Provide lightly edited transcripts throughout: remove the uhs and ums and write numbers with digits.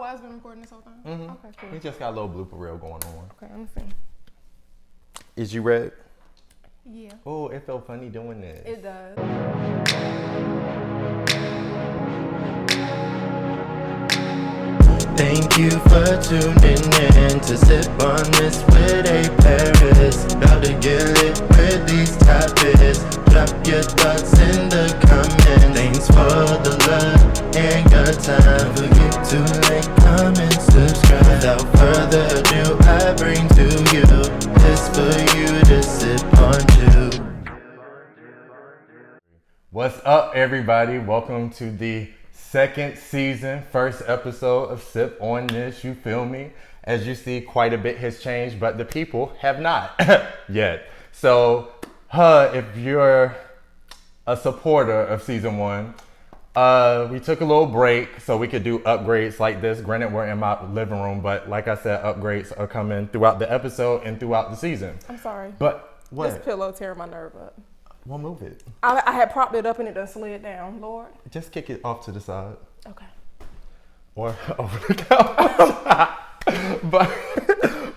I've been recording this whole time? Mm-hmm. Okay, cool. We just got a little blooper reel going on. Okay, let me see. Is you ready? Yeah. Oh, it felt funny doing this. It does. Thank you for tuning in to Sip on This with A Paris. About to get lit with these topics. Drop your thoughts in the comments. Thanks for the love and your time. Don't forget to like, comment, subscribe. Without further ado, I bring to you this for you to sip on too. What's up, everybody? Welcome to the second season, first episode of Sip on This, you feel me? As you see, quite a bit has changed, but the people have not yet. So, if you're a supporter of season one, we took a little break so we could do upgrades like this. Granted, we're in my living room, but like I said, upgrades are coming throughout the episode and throughout the season. I'm sorry. But what? This pillow tearing my nerve up. We'll move it. I had propped it up and it done slid down. Lord. Just kick it off to the side. Okay. Or over the couch.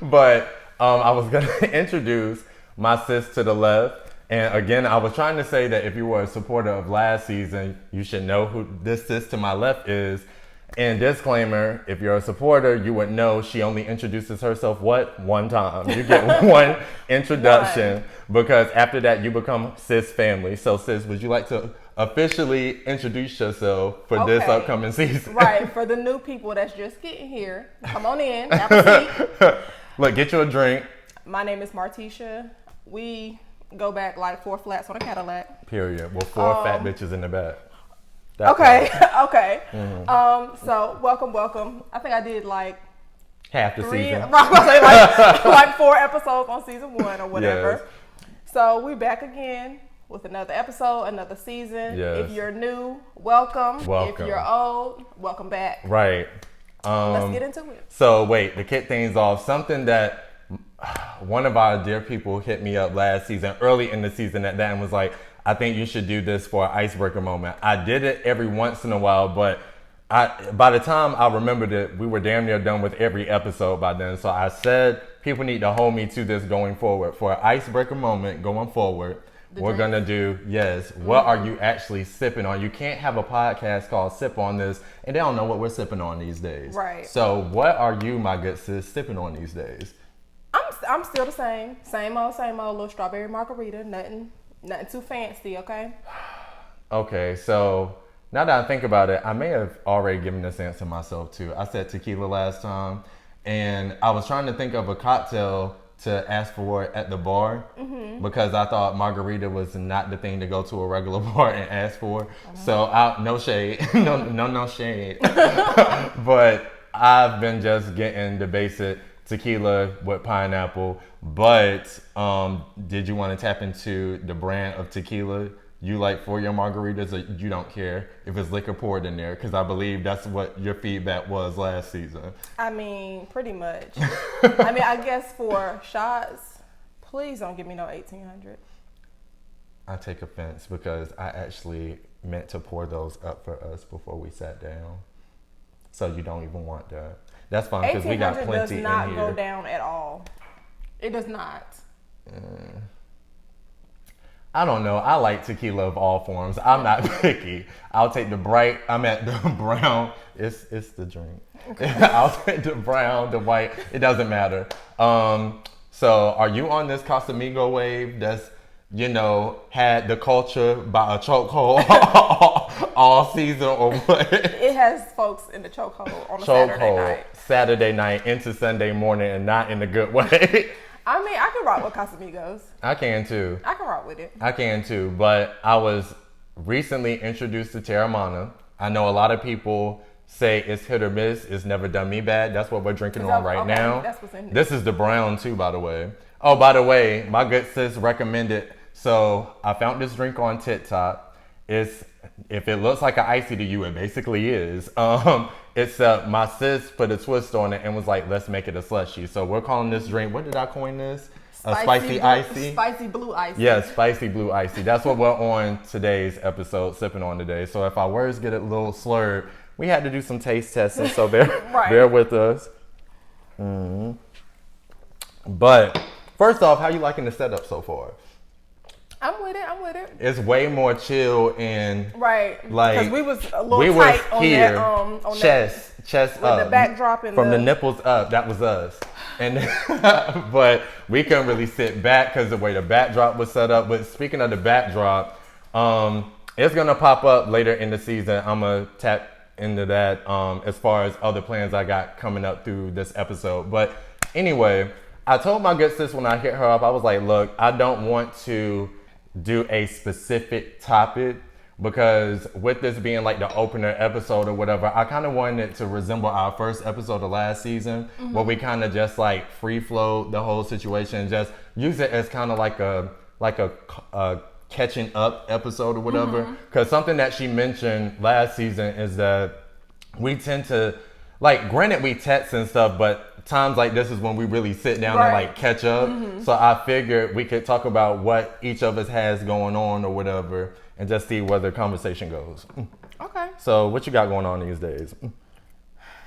but I was going to introduce my sis to the left. And again, I was trying to say that if you were a supporter of last season, you should know who this sis to my left is. And disclaimer, if you're a supporter, you would know she only introduces herself one time. You get one introduction because after that you become sis family. So sis, would you like to officially introduce yourself for this upcoming season? Right, for the new people that's just getting here, come on in, have a seat. Look, get you a drink. My name is Martecia. We go back like 4 flats on a Cadillac. Period. With 4 fat bitches in the back. Okay. Mm-hmm. So welcome. I think I did like half the season. like 4 episodes on season 1 or whatever. Yes. So we back again with another episode, another season. Yes. If you're new, welcome. If you're old, welcome back. Right. Let's get into it. So wait, to kick things off, something that one of our dear people hit me up last season, early in the season at that, and was like, I think you should do this for an icebreaker moment. I did it every once in a while, but by the time I remembered it, we were damn near done with every episode by then. So I said people need to hold me to this going forward. For an icebreaker moment going forward, we're going to do, what are you actually sipping on? You can't have a podcast called Sip on This, and they don't know what we're sipping on these days. Right. So what are you, my good sis, sipping on these days? I'm still the same. Same old, little strawberry margarita, nothing too fancy, okay? Okay, so now that I think about it, I may have already given this answer myself too. I said tequila last time, and I was trying to think of a cocktail to ask for at the bar because I thought margarita was not the thing to go to a regular bar and ask for. So no shade, no shade. But I've been just getting the basic tequila with pineapple, but did you want to tap into the brand of tequila you like for your margaritas, or you don't care if it's liquor poured in there? Because I believe that's what your feedback was last season. I mean, pretty much. I guess for shots, please don't give me no 1800. I take offense because I actually meant to pour those up for us before we sat down. So you don't even want that. That's fine because we got plenty in here. 1800 does not go down at all. It does not. I don't know. I like tequila of all forms. I'm not picky. I'll take the bright. I'm at the brown. It's the drink. Okay. I'll take the brown, the white. It doesn't matter. So are you on this Casamigo wave that's, had the culture by a chokehold all season or what? It has folks in the chokehold on a Saturday night. Saturday night into Sunday morning, and not in a good way. I mean, I can rock with Casamigos. I can too. I can rock with it. I can too, but I was recently introduced to Terramana. I know a lot of people say it's hit or miss. It's never done me bad. That's what we're drinking on right now. That's what's in it. This is the brown too, by the way. Oh, by the way, my good sis recommended. So I found this drink on TikTok. If it looks like an icy to you, it basically is. It's my sis put a twist on it and was like, let's make it a slushy. So we're calling this drink, what did I coin this? A spicy icy? Spicy blue icy. Yeah, spicy blue icy. That's what we're on today's episode, sipping on today. So if our words get a little slurred, we had to do some taste testing, so bear Right. bear with us. But first off, how you liking the setup so far? I'm with it. It's way more chill and Right. like Because we was a little tight on here, that on chest with up, the backdrop and from the nipples up. That was us, and but we couldn't really sit back because the way the backdrop was set up. But speaking of the backdrop, it's gonna pop up later in the season. I'm gonna tap into that as far as other plans I got coming up through this episode. But anyway, I told my good sis when I hit her up, I was like, look, I don't want to do a specific topic because with this being like the opener episode or whatever, I kind of wanted it to resemble our first episode of last season, where we kind of just like free flow the whole situation, just use it as kind of like a catching up episode or whatever. Because something that she mentioned last season is that we tend to, like, granted we text and stuff, but times like this is when we really sit down and like catch up. So I figured we could talk about what each of us has going on or whatever and just see where the conversation goes. Okay. So what you got going on these days?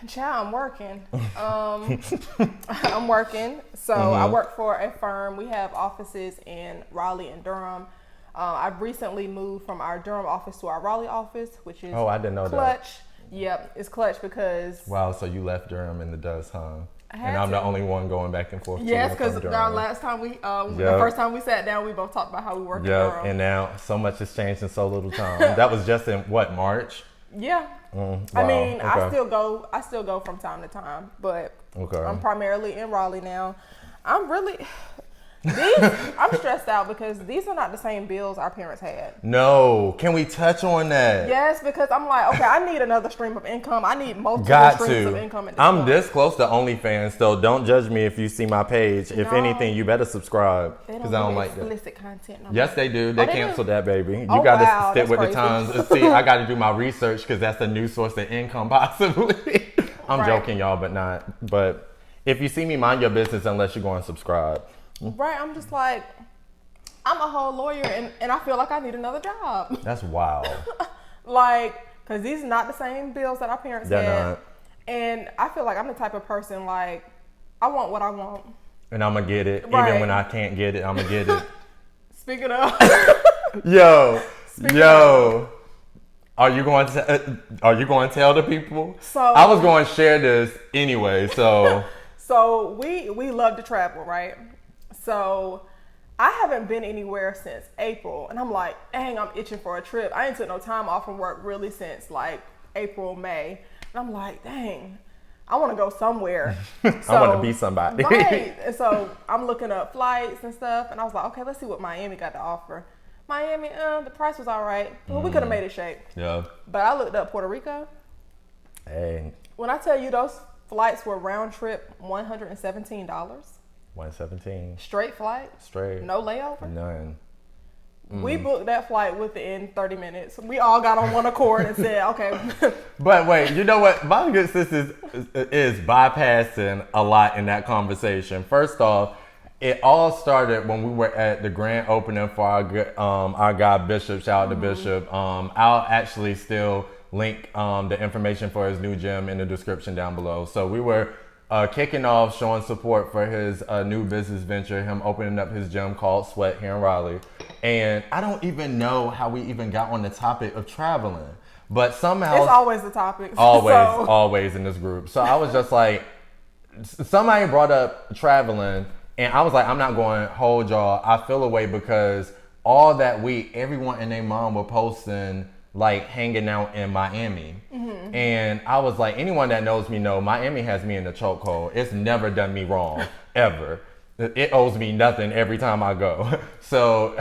Child, I'm working. I'm working. So I work for a firm. We have offices in Raleigh and Durham. I've recently moved from our Durham office to our Raleigh office, which is I didn't know clutch. that. Yep, it's clutch because Wow, so you left Durham in the dust, huh? I had And I'm to. the only one going back and forth. yes, to and because from our Durham. last time the first time we sat down, we both talked about how we work in Durham. And now so much has changed in so little time. That was just in what, March? Yeah. Wow, I mean, okay. I still go from time to time, but Okay. I'm primarily in Raleigh now. I'm stressed out because these are not the same bills our parents had. No, can we touch on that? Yes, because I'm like, okay, I need another stream of income. I need multiple Got streams of to. income at this I'm point. this close to OnlyFans, so don't judge me if you see my page. If No. anything, you better subscribe They because don't I don't do like that. explicit content. No Yes, they do. They they canceled do? that, baby. You Oh, got to wow, stick that's with crazy. the times. See, I got to do my research because that's a new source of income, possibly. I'm Right. joking, y'all, but not. But if you see me, mind your business unless you go and subscribe. Right, I'm just like, I'm a whole lawyer and I feel like I need another job. That's wild. Like, because these are not the same bills that our parents They're had. not. And I feel like I'm the type of person, like, I want what I want. And I'm going to get it. Right. Even when I can't get it, I'm going to get it. Speaking of, Yo. Are you going to tell the people? So- I was going to share this anyway, so so we love to travel, right? So I haven't been anywhere since April, and I'm like, dang, I'm itching for a trip. I ain't took no time off from work really since like April, May, and I'm like, dang, I want to go somewhere. I want to be somebody. Right. And so I'm looking up flights and stuff, and I was like, okay, let's see what Miami got to offer. Miami, the price was all right. Well, we could have made it shake. Yeah. But I looked up Puerto Rico. Hey, When I tell you those flights were round trip $117, 117 straight flight, straight. no layover. None. We booked that flight within 30 minutes. We all got on one accord and said, okay. But wait, you know what? My good sis is bypassing a lot in that conversation. First off, it all started when we were at the grand opening for our guy Bishop. Shout out to Bishop. I'll actually still link the information for his new gym in the description down below. So we were kicking off, showing support for his new business venture, him opening up his gym called Sweat here in Raleigh. And I don't even know how we even got on the topic of traveling, but somehow It's always the topic. always in this group. So I was just like, somebody brought up traveling, and I was like, I'm not going to hold y'all. I feel away because all that week, everyone and their mom were posting like hanging out in Miami. And I was like, anyone that knows me know Miami has me in the chokehold. It's never done me wrong, ever. It owes me nothing every time I go. So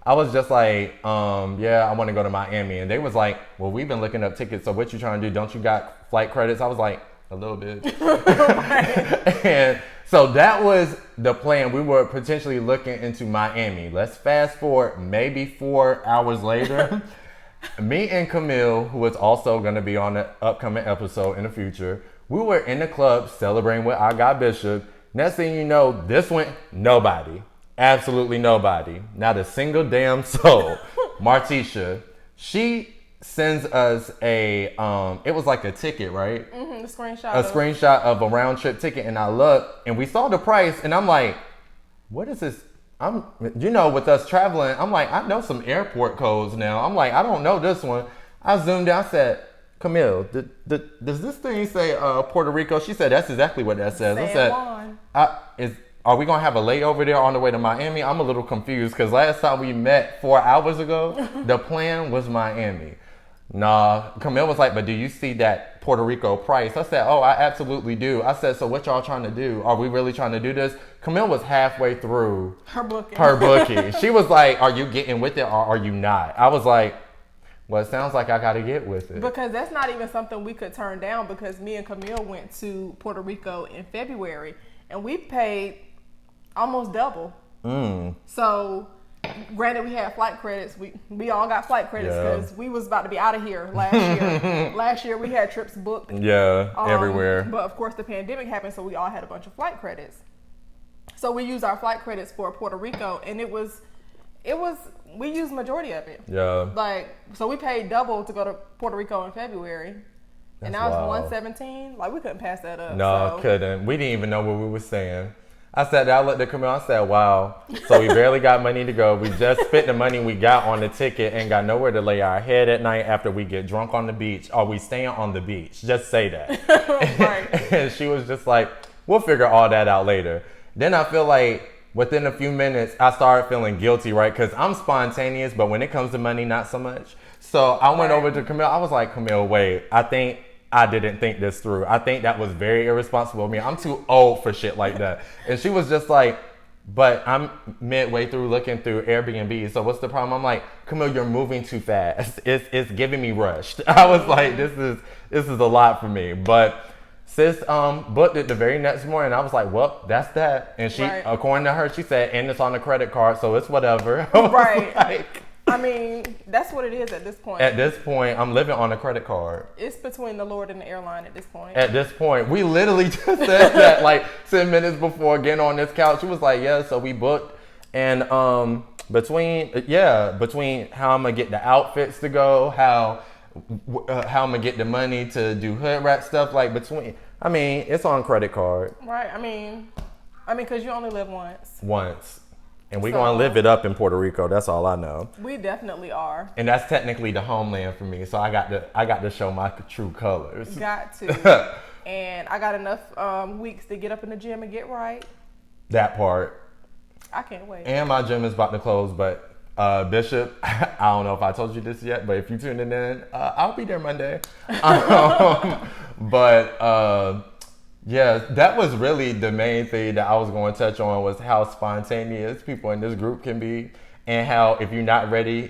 I was just like, yeah, I want to go to Miami. And they was like, well, we've been looking up tickets. So what you trying to do? Don't you got flight credits? I was like, a little bit. And so that was the plan. We were potentially looking into Miami. Let's fast forward maybe 4 hours later. Me and Camille, who is also going to be on the upcoming episode in the future, we were in the club celebrating with our guy Bishop. Next thing you know, this went nobody. Absolutely nobody. Not a single damn soul. Martecia, she sends us a it was like a ticket, right? Mm-hmm, the screenshot. A screenshot of a round trip ticket, and I looked and we saw the price, and I'm like, what is this? With us traveling, I'm like, I know some airport codes now. I'm like, I don't know this one. I zoomed in, I said, Camille, does this thing say Puerto Rico? She said, that's exactly what that says. I said, are we going to have a layover there on the way to Miami? I'm a little confused because last time we met 4 hours ago, the plan was Miami. Nah, Camille was like, but do you see that Puerto Rico price? I said, oh, I absolutely do. I said, so what y'all trying to do? Are we really trying to do this? Camille was halfway through her booking. She was like, are you getting with it or are you not? I was like, well, it sounds like I got to get with it. Because that's not even something we could turn down, because me and Camille went to Puerto Rico in February and we paid almost double. So granted, we had flight credits. We all got flight credits because we was about to be out of here last year. Last year we had trips booked. Yeah, everywhere. But of course the pandemic happened, so we all had a bunch of flight credits. So we used our flight credits for Puerto Rico, and it was we used majority of it. Yeah. So we paid double to go to Puerto Rico in February. And now it's $117. We couldn't pass that up. No, couldn't. We didn't even know what we were saying. I looked at Camille, I said, wow. So we barely got money to go. We just spent the money we got on the ticket and got nowhere to lay our head at night after we get drunk on the beach. Are we staying on the beach? Just say that. Right. And she was just like, we'll figure all that out later. Then I feel like within a few minutes, I started feeling guilty, right? Because I'm spontaneous, but when it comes to money, not so much. So I went over to Camille. I was like, Camille, wait, I think I didn't think this through. I think that was very irresponsible of me. I'm too old for shit like that. And she was just like, but I'm midway through looking through Airbnb. So what's the problem? I'm like, Camille, you're moving too fast. It's giving me rushed. I was like, this is a lot for me. But sis booked it the very next morning. I was like, well, that's that. And she, according to her, she said, and it's on the credit card, so it's whatever. Right. I mean, that's what it is at this point. At this point, I'm living on a credit card. It's between the Lord and the airline at this point. At this point. We literally just said that 10 minutes before getting on this couch. She was like, yeah, so we booked. And between how I'm going to get the outfits to go, how I'm going to get the money to do hood rat stuff, it's on credit card. Right. I mean, because you only live once. And we're going to live it up in Puerto Rico. That's all I know. We definitely are. And that's technically the homeland for me. So I got to show my true colors. Got to. And I got enough weeks to get up in the gym and get right. That part. I can't wait. And my gym is about to close. But Bishop, I don't know if I told you this yet. But if you're tuning in, I'll be there Monday. Yeah, that was really the main thing that I was going to touch on, was how spontaneous people in this group can be, and how if you're not ready,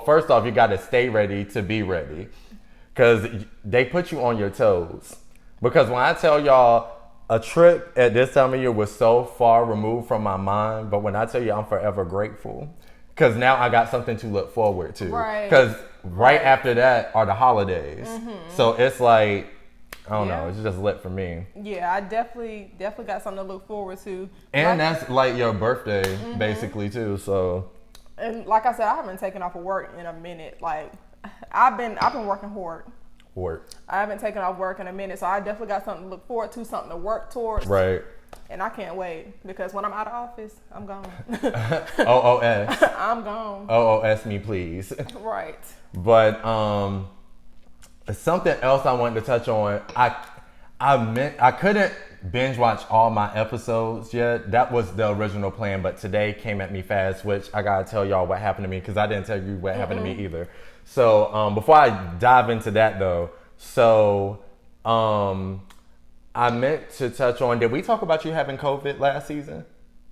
first off, you got to stay ready to be ready, because they put you on your toes. Because when I tell y'all, a trip at this time of year was so far removed from my mind, but when I tell you I'm forever grateful, because now I got something to look forward to. Right. Because right after that are the holidays. Mm-hmm. So it's like, I don't know. It's just lit for me. Yeah, I definitely got something to look forward to. And that's like your birthday, basically, too. So. And like I said, I haven't taken off of work in a minute. I've been working hard. I haven't taken off work in a minute, so I definitely got something to look forward to, something to work towards. Right. And I can't wait, because when I'm out of office, I'm gone. OOS. I'm gone. OOS me, please. Right. But something else I wanted to touch on. I couldn't binge watch all my episodes yet. That was the original plan, but today came at me fast, which I gotta tell y'all what happened to me, because I didn't tell you what happened to me either. So before I dive into that though, I meant to touch on, did we talk about you having COVID last season?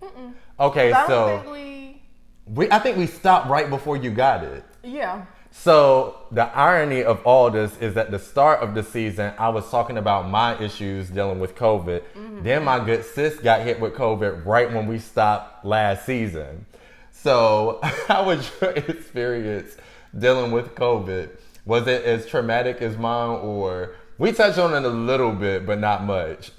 Mm-mm. Okay, I think we stopped right before you got it. Yeah. So the irony of all this is at the start of the season, I was talking about my issues dealing with COVID. Mm-hmm. Then my good sis got hit with COVID right when we stopped last season. So how was your experience dealing with COVID? Was it as traumatic as mine, or we touched on it a little bit, but not much?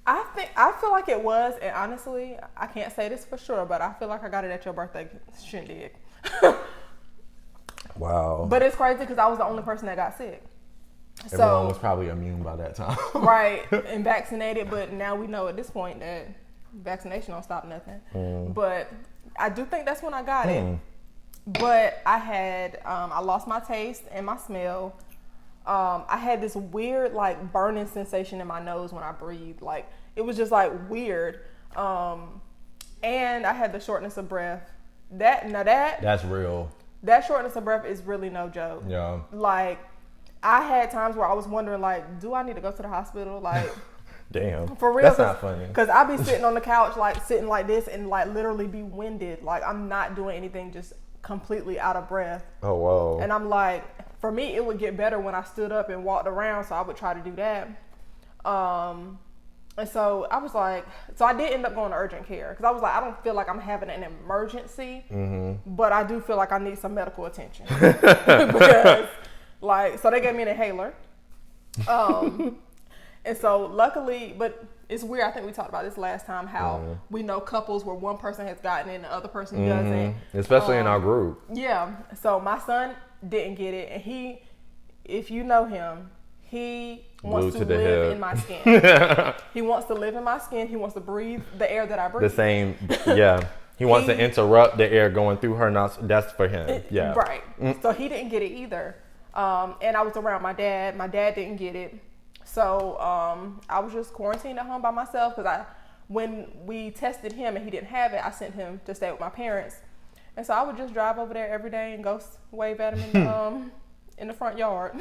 I feel like it was, and honestly, I can't say this for sure, but I feel like I got it at your birthday shindig. Wow. But it's crazy because I was the only person that got sick. Everyone was probably immune by that time. Right, and vaccinated, but now we know at this point that vaccination don't stop nothing. But I do think that's when I got it. But I had, I lost my taste and my smell. I had this weird, like, burning sensation in my nose when I breathed. Like, it was just, like, weird. And I had the shortness of breath. That's real. That shortness of breath is really no joke. Yeah. Like, I had times where I was wondering, like, do I need to go to the hospital? Like, damn. For real. That's not funny. Because I be sitting on the couch, like, sitting like this and, like, literally be winded. Like, I'm not doing anything, just completely out of breath. Oh, whoa. And I'm like, for me, it would get better when I stood up and walked around, so I would try to do that. And so I was like, so I did end up going to urgent care because I was like, I don't feel like I'm having an emergency, but I do feel like I need some medical attention. Because, like, so they gave me an inhaler. And so luckily, but it's weird, I think we talked about this last time, how we know couples where one person has gotten it and the other person doesn't. Especially in our group. Yeah. So my son didn't get it, and he, if you know him, he wants to live in my skin. He wants to live in my skin. He wants to breathe the air that I breathe. The same, yeah. He wants to interrupt the air going through her nostrils. That's for him. Yeah. Right. So he didn't get it either. And I was around my dad. My dad didn't get it. So I was just quarantined at home by myself because when we tested him and he didn't have it, I sent him to stay with my parents. And so I would just drive over there every day and go wave at him in the front yard.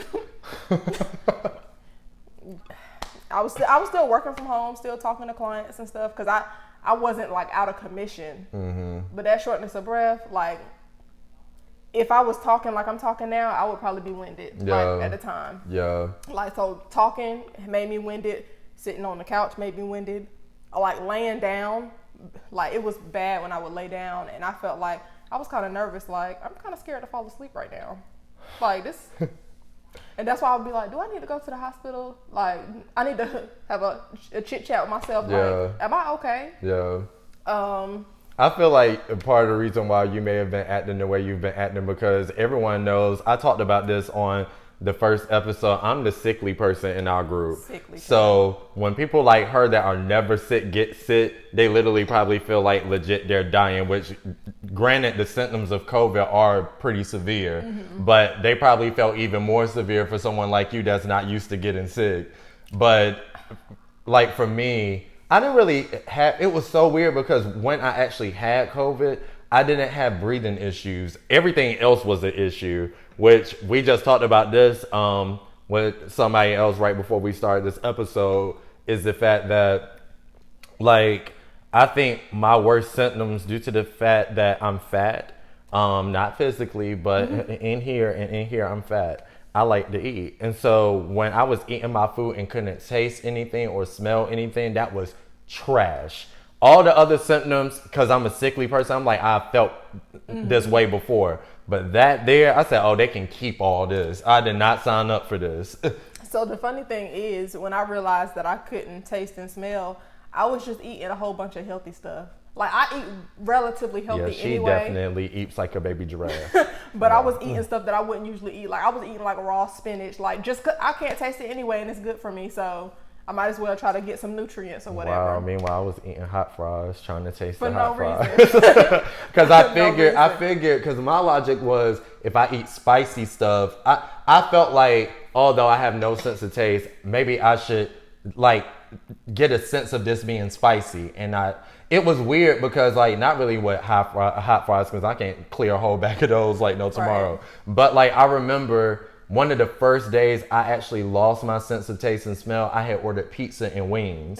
I was still working from home, still talking to clients and stuff because I wasn't like out of commission. But that shortness of breath, like if I was talking like I'm talking now, I would probably be winded like, at the time. Yeah. Like, so talking made me winded. Sitting on the couch made me winded. Like laying down, like it was bad when I would lay down, and I felt like I was kind of nervous. Like I'm kind of scared to fall asleep right now. Like this. And that's why I would be like, do I need to go to the hospital? Like, I need to have a chit chat with myself. Like, am I okay? Yeah. I feel like part of the reason why you may have been acting the way you've been acting because everyone knows, I talked about this on the first episode, I'm the sickly person in our group. So when people like her that are never sick get sick, they literally probably feel like legit they're dying, which granted the symptoms of COVID are pretty severe, but they probably felt even more severe for someone like you that's not used to getting sick. But like for me, I didn't really have, it was so weird because when I actually had COVID, I didn't have breathing issues. Everything else was an issue, which we just talked about this with somebody else right before we started this episode, is the fact that, like, I think my worst symptoms due to the fact that I'm fat, not physically, but in here I'm fat. I like to eat. And so when I was eating my food and couldn't taste anything or smell anything, that was trash. All the other symptoms, because I'm a sickly person, I'm like, I felt this way before. But that there, I said, oh, they can keep all this. I did not sign up for this. So the funny thing is, when I realized that I couldn't taste and smell, I was just eating a whole bunch of healthy stuff. Like, I eat relatively healthy anyway. Yeah, she definitely eats like a baby giraffe. But I was eating stuff that I wouldn't usually eat. Like, I was eating like raw spinach. Like, just 'cause I can't taste it anyway, and it's good for me. So I might as well try to get some nutrients or whatever. Wow, meanwhile, I was eating hot fries, trying to taste for the hot no fries. Because I figured, because my logic was, if I eat spicy stuff, I felt like, although I have no sense of taste, maybe I should, like, get a sense of this being spicy. And it was weird because, like, not really with hot fries, because I can't clear a whole bag of those like no tomorrow. Right. But, like, I remember one of the first days I actually lost my sense of taste and smell, I had ordered pizza and wings.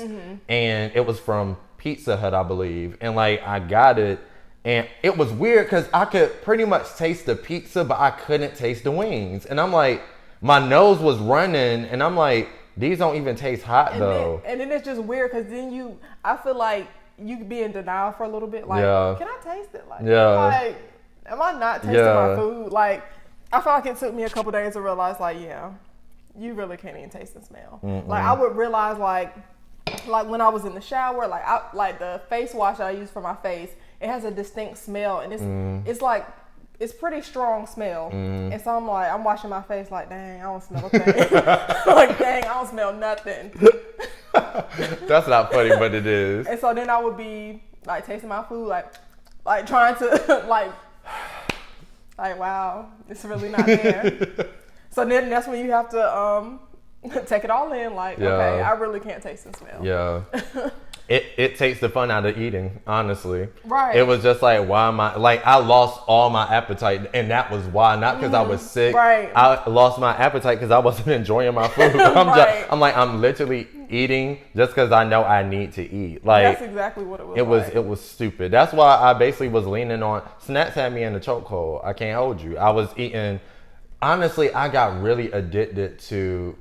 And it was from Pizza Hut, I believe. And, like, I got it. And it was weird because I could pretty much taste the pizza, but I couldn't taste the wings. And I'm like, my nose was running. And I'm like, these don't even taste hot, though. And then it's just weird because then I feel like you could be in denial for a little bit. Like, can I taste it? Like, like, am I not tasting my food? Like, I feel like it took me a couple days to realize, like, yeah, you really can't even taste and smell. Like, I would realize, like when I was in the shower, like the face wash I use for my face, it has a distinct smell, and it's like it's pretty strong smell. And so I'm washing my face like, dang, I don't smell a thing. Like, dang, I don't smell nothing. That's not funny, but it is. And so then I would be like tasting my food, like trying to like wow, it's really not there. So then that's when you have to take it all in. Like, okay, I really can't taste and smell. Yeah. It takes the fun out of eating, honestly. Right. It was just like, why am I, like, I lost all my appetite, and that was why, not because I was sick. Right. I lost my appetite because I wasn't enjoying my food. I'm literally eating just because I know I need to eat. Like, that's exactly what it was. It was stupid. That's why I basically was leaning on, snacks had me in the chokehold. I can't hold you. I was eating, honestly, I got really addicted to,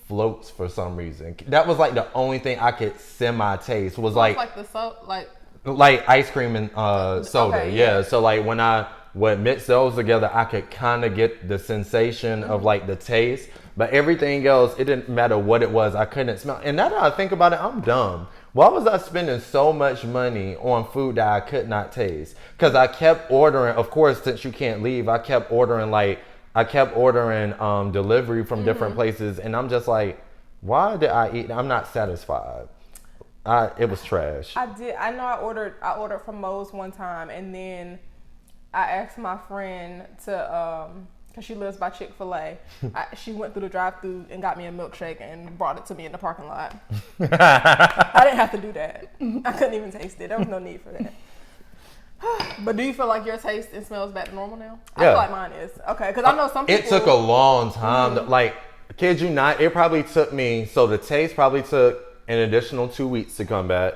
floats for some reason. That was like the only thing I could semi-taste was like the soap, like ice cream and soda. Okay, yeah. So like when I would mix those together, I could kind of get the sensation of like the taste, but everything else, it didn't matter what it was, I couldn't smell. And now that I think about it, I'm dumb. Why was I spending so much money on food that I could not taste? Because I kept ordering, of course, since you can't leave, I kept ordering delivery from different places, and I'm just like, why did I eat? I'm not satisfied. It was trash. I did. I know I ordered from Moe's one time, and then I asked my friend to, because she lives by Chick-fil-A, she went through the drive-thru and got me a milkshake and brought it to me in the parking lot. I didn't have to do that. I couldn't even taste it. There was no need for that. But do you feel like your taste and smell is back to normal now? I feel like mine is. Okay, because I know some people. It took a long time. Like, kid you not, it probably took me, so the taste probably took an additional 2 weeks to come back.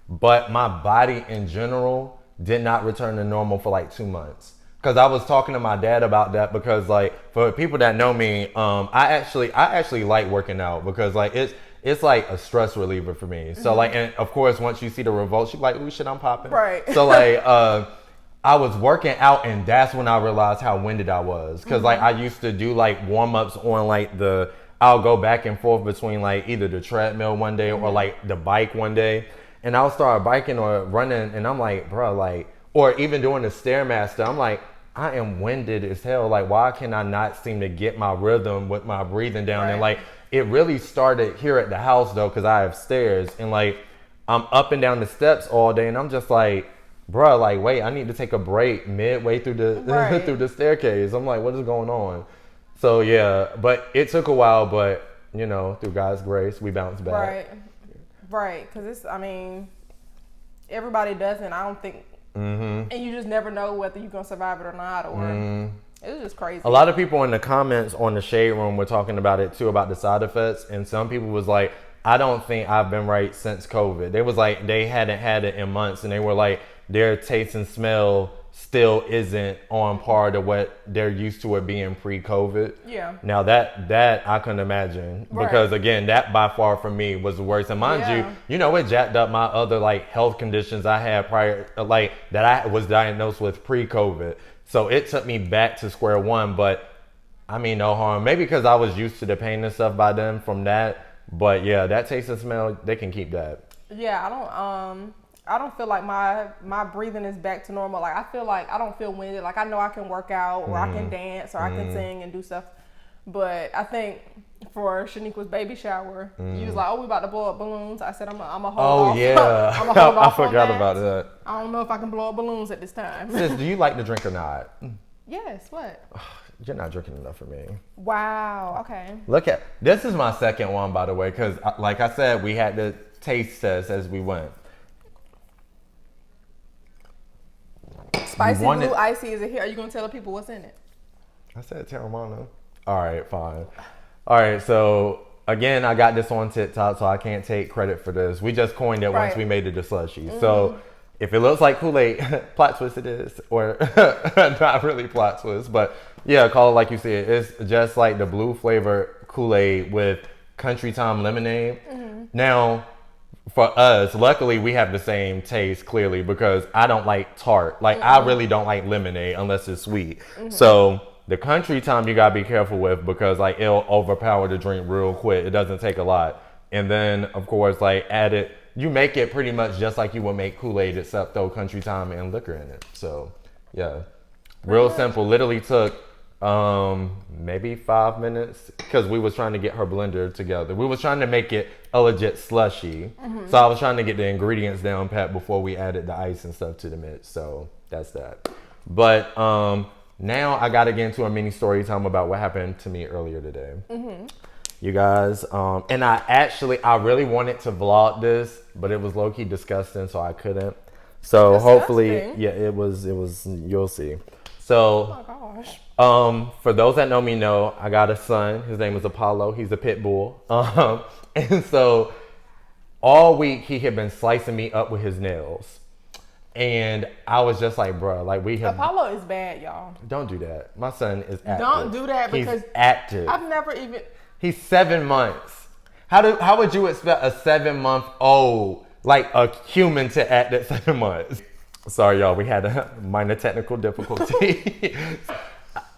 But my body in general did not return to normal for like 2 months. Because I was talking to my dad about that, because like, for people that know me, I actually like working out, because like it's like a stress reliever for me. So like, and of course, once you see the results, you're like, ooh, shit, I'm popping. Right. So like, I was working out, and that's when I realized how winded I was. Cause like I used to do like warm-ups on like I'll go back and forth between like either the treadmill one day or like the bike one day. And I'll start biking or running, and I'm like, bro, like, or even doing the Stairmaster, I'm like, I am winded as hell. Like, why can I not seem to get my rhythm with my breathing down? Right. And like, it really started here at the house though, because I have stairs, and like, I'm up and down the steps all day, and I'm just like, bruh, like, wait, I need to take a break midway through the through the staircase. I'm like, what is going on? So yeah, but it took a while, but you know, through God's grace, we bounced back. Right, because it's, I mean, everybody doesn't, I don't think, and you just never know whether you're gonna survive it or not, or it was just crazy. A lot of people in the comments on the Shade Room were talking about it too, about the side effects, and some people was like, I don't think I've been right since COVID. They was like, they hadn't had it in months, and they were like, their taste and smell still isn't on par to what they're used to it being pre-COVID. Yeah. Now that I couldn't imagine, because again, that by far for me was the worst. And mind you know, it jacked up my other like health conditions I had prior, like that I was diagnosed with pre-COVID. So it took me back to square one, but I mean, no harm. Maybe because I was used to the pain and stuff by then from that. But yeah, that taste and smell, they can keep that. Yeah, I don't feel like my breathing is back to normal. Like, I feel like I don't feel winded. Like, I know I can work out, or I can dance, or I can sing and do stuff. But I think for Shaniqua's baby shower, you was like, oh, we about to blow up balloons. I said, I'm a hold off. Oh yeah, I'm a hold off. I forgot about that. I don't know if I can blow up balloons at this time. Sis, do you like to drink or not? Yes, what? You're not drinking enough for me. Wow, okay. This is my second one, by the way, because like I said, we had the taste test as we went. Spicy blue icy, is it here? Are you going to tell the people what's in it? I said Terramana. All right, fine. All right, so again, I got this on TikTok, so I can't take credit for this. We just coined it once we made it a slushie. So if it looks like Kool-Aid, plot twist it is. Or not really plot twist, but yeah, call it like you said. It's just like the blue flavor Kool-Aid with country time lemonade. Now, for us, luckily we have the same taste, clearly, because I don't like tart. Like, I really don't like lemonade unless it's sweet. So the country time you gotta be careful with, because like it'll overpower the drink real quick. It doesn't take a lot. And then of course, like you make it pretty much just like you would make Kool-Aid, except throw country time and liquor in it. So yeah. Real simple. Literally took maybe 5 minutes because we was trying to get her blender together. We was trying to make it a legit slushy. So I was trying to get the ingredients down pat before we added the ice and stuff to the mix. So that's that. But now I got to get into a mini story time about what happened to me earlier today. You guys, and I really wanted to vlog this, but it was low-key disgusting, so I couldn't. So hopefully, yeah, it was, you'll see. So, Oh my gosh. For those that know me I got a son. His name is Apollo. He's a pit bull. And so all week he had been slicing me up with his nails. And I was just like, bro, like Apollo is bad, y'all. Don't do that. My son is active. Don't do that because he's active. I've never even. He's 7 months. How would you expect a 7-month-old, like a human, to act at 7 months? Sorry, y'all. We had a minor technical difficulty.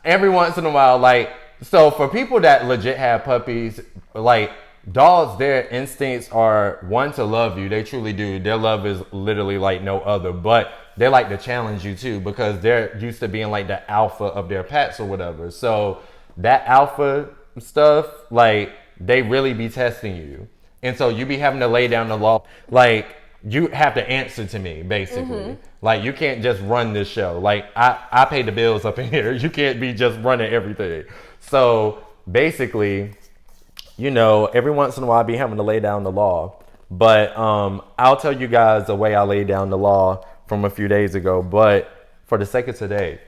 Every once in a while, like, so for people that legit have puppies, like, dogs, their instincts are, one, to love you. They truly do. Their love is literally like no other. But they like to challenge you, too, because they're used to being, like, the alpha of their pets or whatever. So that alpha stuff, like, they really be testing you. And so you be having to lay down the law. Like, you have to answer to me, basically. Like, you can't just run this show. Like, I pay the bills up in here. You can't be just running everything. So basically, you know, every once in a while I be having to lay down the law. But I'll tell you guys the way I laid down the law from a few days ago. But for the sake of today,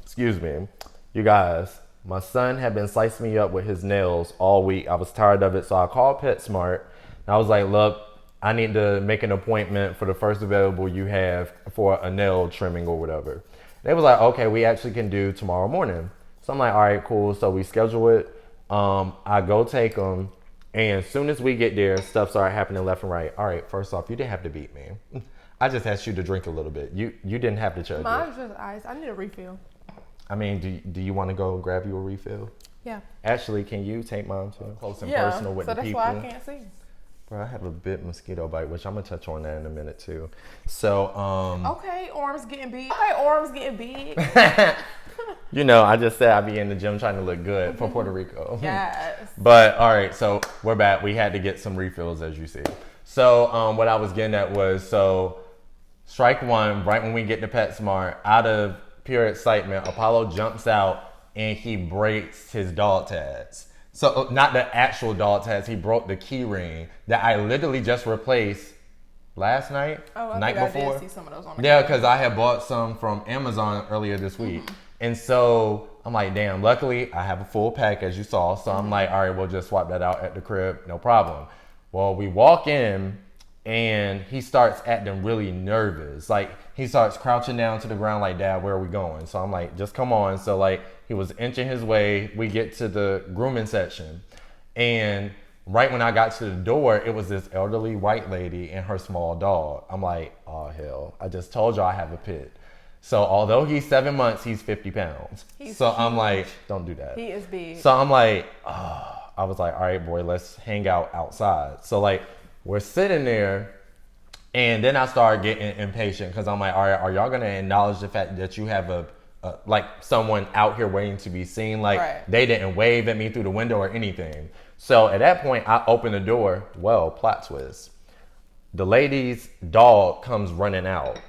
excuse me, you guys, my son had been slicing me up with his nails all week. I was tired of it, so I called PetSmart. And I was like, look, I need to make an appointment for the first available you have for a nail trimming or whatever. They was like, okay, we actually can do tomorrow morning. So I'm like, all right, cool. So we schedule it. I go take them. And as soon as we get there, stuff started happening left and right. All right, first off, you didn't have to beat me. I just asked you to drink a little bit. You didn't have to chug it. Mine's just ice. I need a refill. I mean, do you want to go grab you a refill? Yeah. Actually, can you take mine too? Close and personal with the people. So that's why I can't see. Bro, I have a bit mosquito bite, which I'm gonna touch on that in a minute too. So, okay, arms getting big. You know, I just said I'd be in the gym trying to look good for Puerto Rico. Yes. But all right, so we're back. We had to get some refills, as you see. So, what I was getting at was, so strike one, right when we get to PetSmart, out of pure excitement, Apollo jumps out and he breaks his dog tags. So not the actual dog tags, he broke the key ring that I literally just replaced last night, night before. I did see some of those on the Yeah, because I had bought some from Amazon earlier this week. And so I'm like, damn, luckily I have a full pack, as you saw. So I'm like, all right, we'll just swap that out at the crib, no problem. Well, we walk in and he starts acting really nervous. Like, he starts crouching down to the ground like, Dad, where are we going? So I'm like, just come on. So like, he was inching his way. We get to the grooming section. And right when I got to the door, it was this elderly white lady and her small dog. I'm like, oh, hell. I just told y'all I have a pit. So although he's 7 months, he's 50 pounds. I'm like, don't do that. He is big. So I'm like, I was like, all right, boy, let's hang out outside. So like, we're sitting there, and then I started getting impatient because I'm like, all right, are y'all going to acknowledge the fact that you have like someone out here waiting to be seen? Like, They didn't wave at me through the window or anything. So at that point, I opened the door. Well, plot twist. The lady's dog comes running out,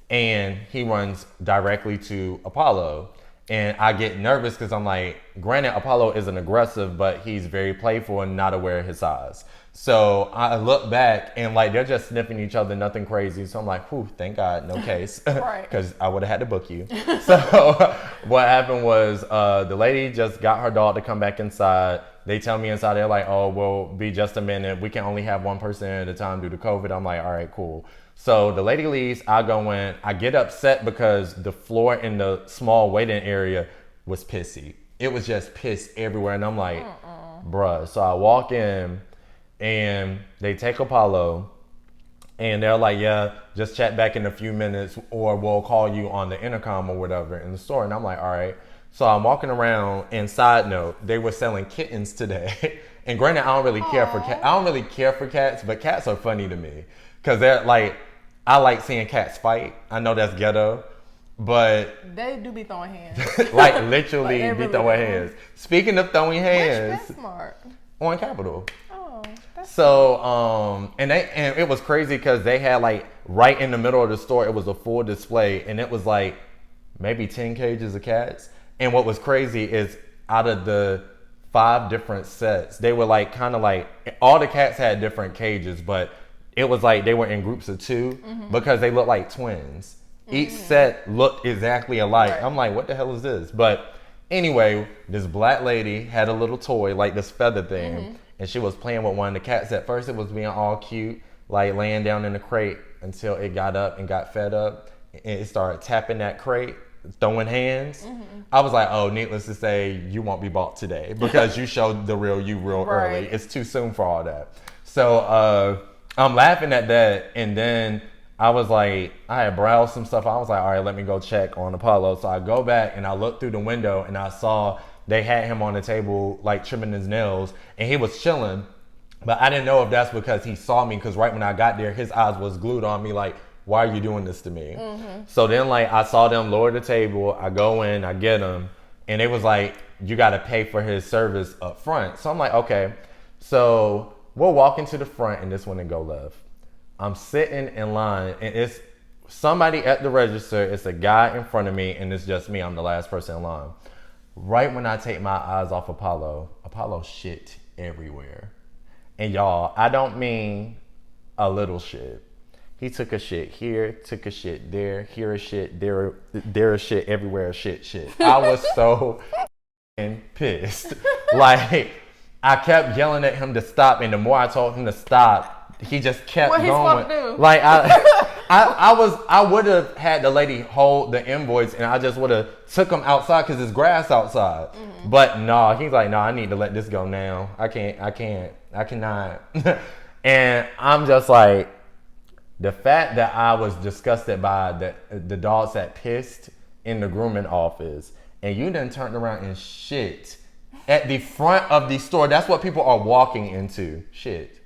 and he runs directly to Apollo. And I get nervous because I'm like, granted, Apollo isn't aggressive, but he's very playful and not aware of his size. So I look back and like they're just sniffing each other, nothing crazy. So I'm like, whew, thank God, no case. Because I would have had to book you. So what happened was the lady just got her dog to come back inside. They tell me inside, they're like, oh, well, be just a minute. We can only have one person at a time due to COVID. I'm like, all right, cool. So the lady leaves, I go in, I get upset because the floor in the small waiting area was pissy. It was just piss everywhere. And I'm like, bruh. So I walk in and they take Apollo and they're like, yeah, just chat back in a few minutes or we'll call you on the intercom or whatever in the store. And I'm like, all right. So I'm walking around, and side note, they were selling kittens today. And granted, I don't really care for cats. I don't really care for cats, but cats are funny to me. Because they're like, I like seeing cats fight. I know that's ghetto. But They do be throwing hands. like literally Like, they be throwing really do. hands. Speaking of throwing hands, That's smart. on Capitol. Oh, that's So and it was crazy because they had like right in the middle of the store, it was a full display, and it was like maybe 10 cages of cats. And what was crazy is out of the 5 different sets, they were like kind of like all the cats had different cages, but it was like they were in groups of 2 because they looked like twins. Each set looked exactly alike. Right. I'm like, what the hell is this? But anyway, this black lady had a little toy, like this feather thing, and she was playing with one of the cats. At first, it was being all cute, like laying down in the crate until it got up and got fed up, and it started tapping that crate, throwing hands. I was like, oh, needless to say, you won't be bought today because you showed the real you real early. Right. It's too soon for all that. So I'm laughing at that, and then I was like, I had browsed some stuff. I was like, all right, let me go check on Apollo. So I go back and I looked through the window and I saw they had him on the table, like trimming his nails, and he was chilling. But I didn't know if that's because he saw me, because right when I got there, his eyes was glued on me, like, why are you doing this to me? So then, like, I saw them lower the table. I go in, I get him, and it was like, you got to pay for his service up front. So I'm like, okay. So we're walking to the front, and this one didn't go left. I'm sitting in line, and it's somebody at the register. It's a guy in front of me, and it's just me. I'm the last person in line. Right when I take my eyes off Apollo shit everywhere. And y'all, I don't mean a little shit. He took a shit here, took a shit there, here a shit, there a shit, everywhere a shit. I was so pissed. Like, I kept yelling at him to stop, and the more I told him to stop, he just kept What he's going. supposed to do? Like I would have had the lady hold the invoice, and I just would have took him outside because there's grass outside. But no, he's like, no, I need to let this go now. I cannot. And I'm just like, the fact that I was disgusted by the dogs that pissed in the grooming office, and you then turned around and shit at the front of the store. That's what people are walking into. Shit.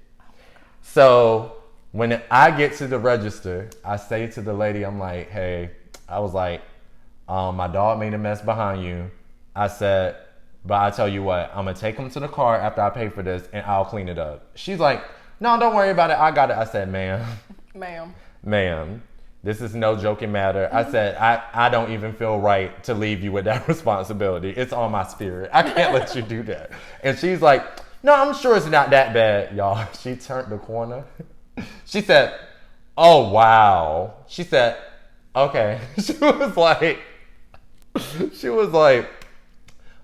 So when I get to the register, I say to the lady, I'm like, hey, I was like, my dog made a mess behind you. I said, but I tell you what, I'm going to take him to the car after I pay for this, and I'll clean it up. She's like, no, don't worry about it. I got it. I said, ma'am, this is no joking matter. I said, I don't even feel right to leave you with that responsibility. It's on my spirit. I can't let you do that. And she's like, no, I'm sure it's not that bad, y'all. She turned the corner. She said, oh, wow. She said, okay. She was like,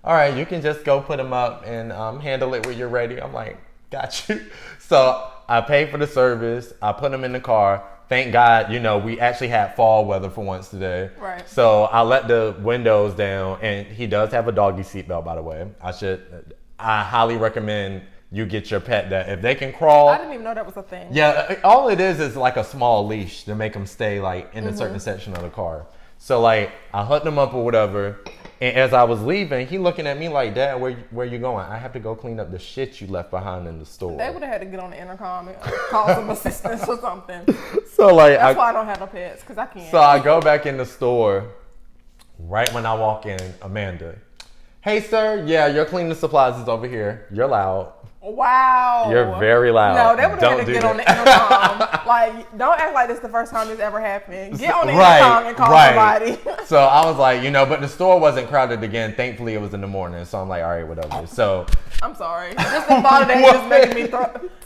all right, you can just go put them up and handle it when you're ready. I'm like, got you. So I paid for the service. I put them in the car. Thank God, we actually had fall weather for once today. Right. So I let the windows down, and he does have a doggy seatbelt, by the way. I highly recommend you get your pet that. If they can crawl. I didn't even know that was a thing. Yeah, all it is like a small leash to make them stay like in a certain section of the car. So like I hooked them up or whatever, and as I was leaving, he looking at me like, Dad, where you going? I have to go clean up the shit you left behind in the store. They would have had to get on the intercom and call some assistance or something. So like That's why I don't have no pets, because I can't. So I go back in the store. Right when I walk in, Amanda, hey sir, yeah, your cleaning supplies is over here. You're loud. Wow. You're very loud. No, they would have had to get on the intercom. Like, don't act like this is the first time this ever happened. Get on the intercom and call somebody. So I was like, but the store wasn't crowded again. Thankfully, it was in the morning. So I'm like, all right, whatever. So I'm sorry. Just the thought of that just making me throw.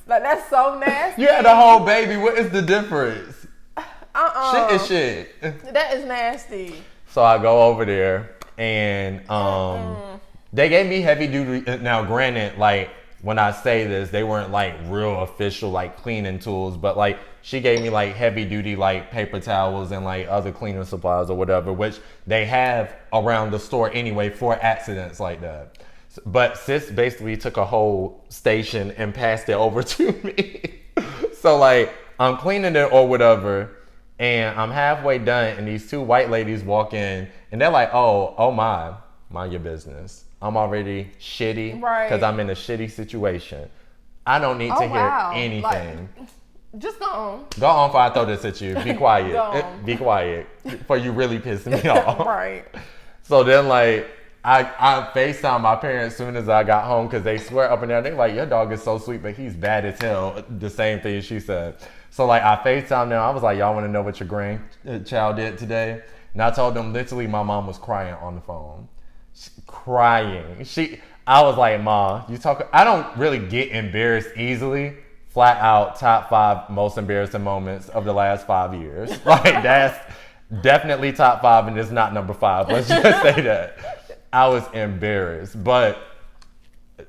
Like, that's so nasty. You had a whole baby. What is the difference? Shit is shit. That is nasty. So I go over there, and they gave me heavy duty. Now, granted, like, when I say this, they weren't like real official like cleaning tools, but like she gave me like heavy duty like paper towels and like other cleaning supplies or whatever, which they have around the store anyway for accidents like that. But sis basically took a whole station and passed it over to me. So like I'm cleaning it or whatever, and I'm halfway done, and these 2 white ladies walk in, and they're like, oh my, mind your business. I'm already shitty because I'm in a shitty situation. I don't need to hear anything. Just go on. Go on before I throw this at you. Be quiet. Go on. Be quiet. Before you really piss me off. Right. So then, like, I FaceTime my parents as soon as I got home because they swear up and down. They're like, your dog is so sweet, but he's bad as hell. The same thing she said. So, like, I FaceTime them. I was like, y'all want to know what your grandchild did today? And I told them literally my mom was crying on the phone. Crying. I was like, Ma, you talk. I don't really get embarrassed easily. Flat out top 5 most embarrassing moments of the last 5 years. Like, that's definitely top 5 and it's not number 5. Let's just say that. I was embarrassed. But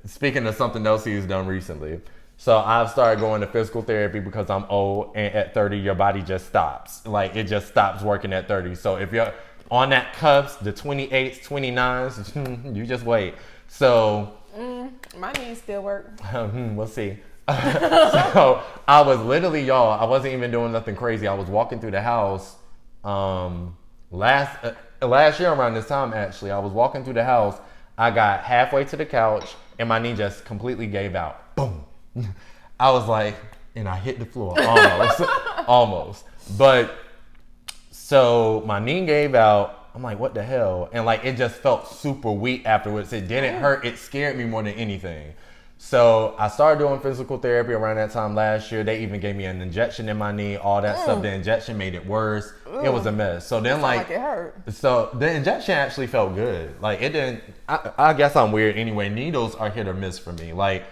speaking of something else he's done recently. So I've started going to physical therapy because I'm old, and at 30 your body just stops. Like, it just stops working at 30. So if you're on that cusp, the 28s, 29s, you just wait. So my knees still work. We'll see. So I was literally, y'all, I wasn't even doing nothing crazy. I was walking through the house last year around this time, actually. I was walking through the house. I got halfway to the couch and my knee just completely gave out. Boom. I was like, and I hit the floor almost. But so my knee gave out. I'm like, what the hell? And like, it just felt super weak afterwards. It didn't hurt. It scared me more than anything. So I started doing physical therapy around that time last year. They even gave me an injection in my knee, all that stuff. The injection made it worse. It was a mess. So then like it hurt. So the injection actually felt good. Like, it didn't, I guess I'm weird anyway. Needles are hit or miss for me. Like,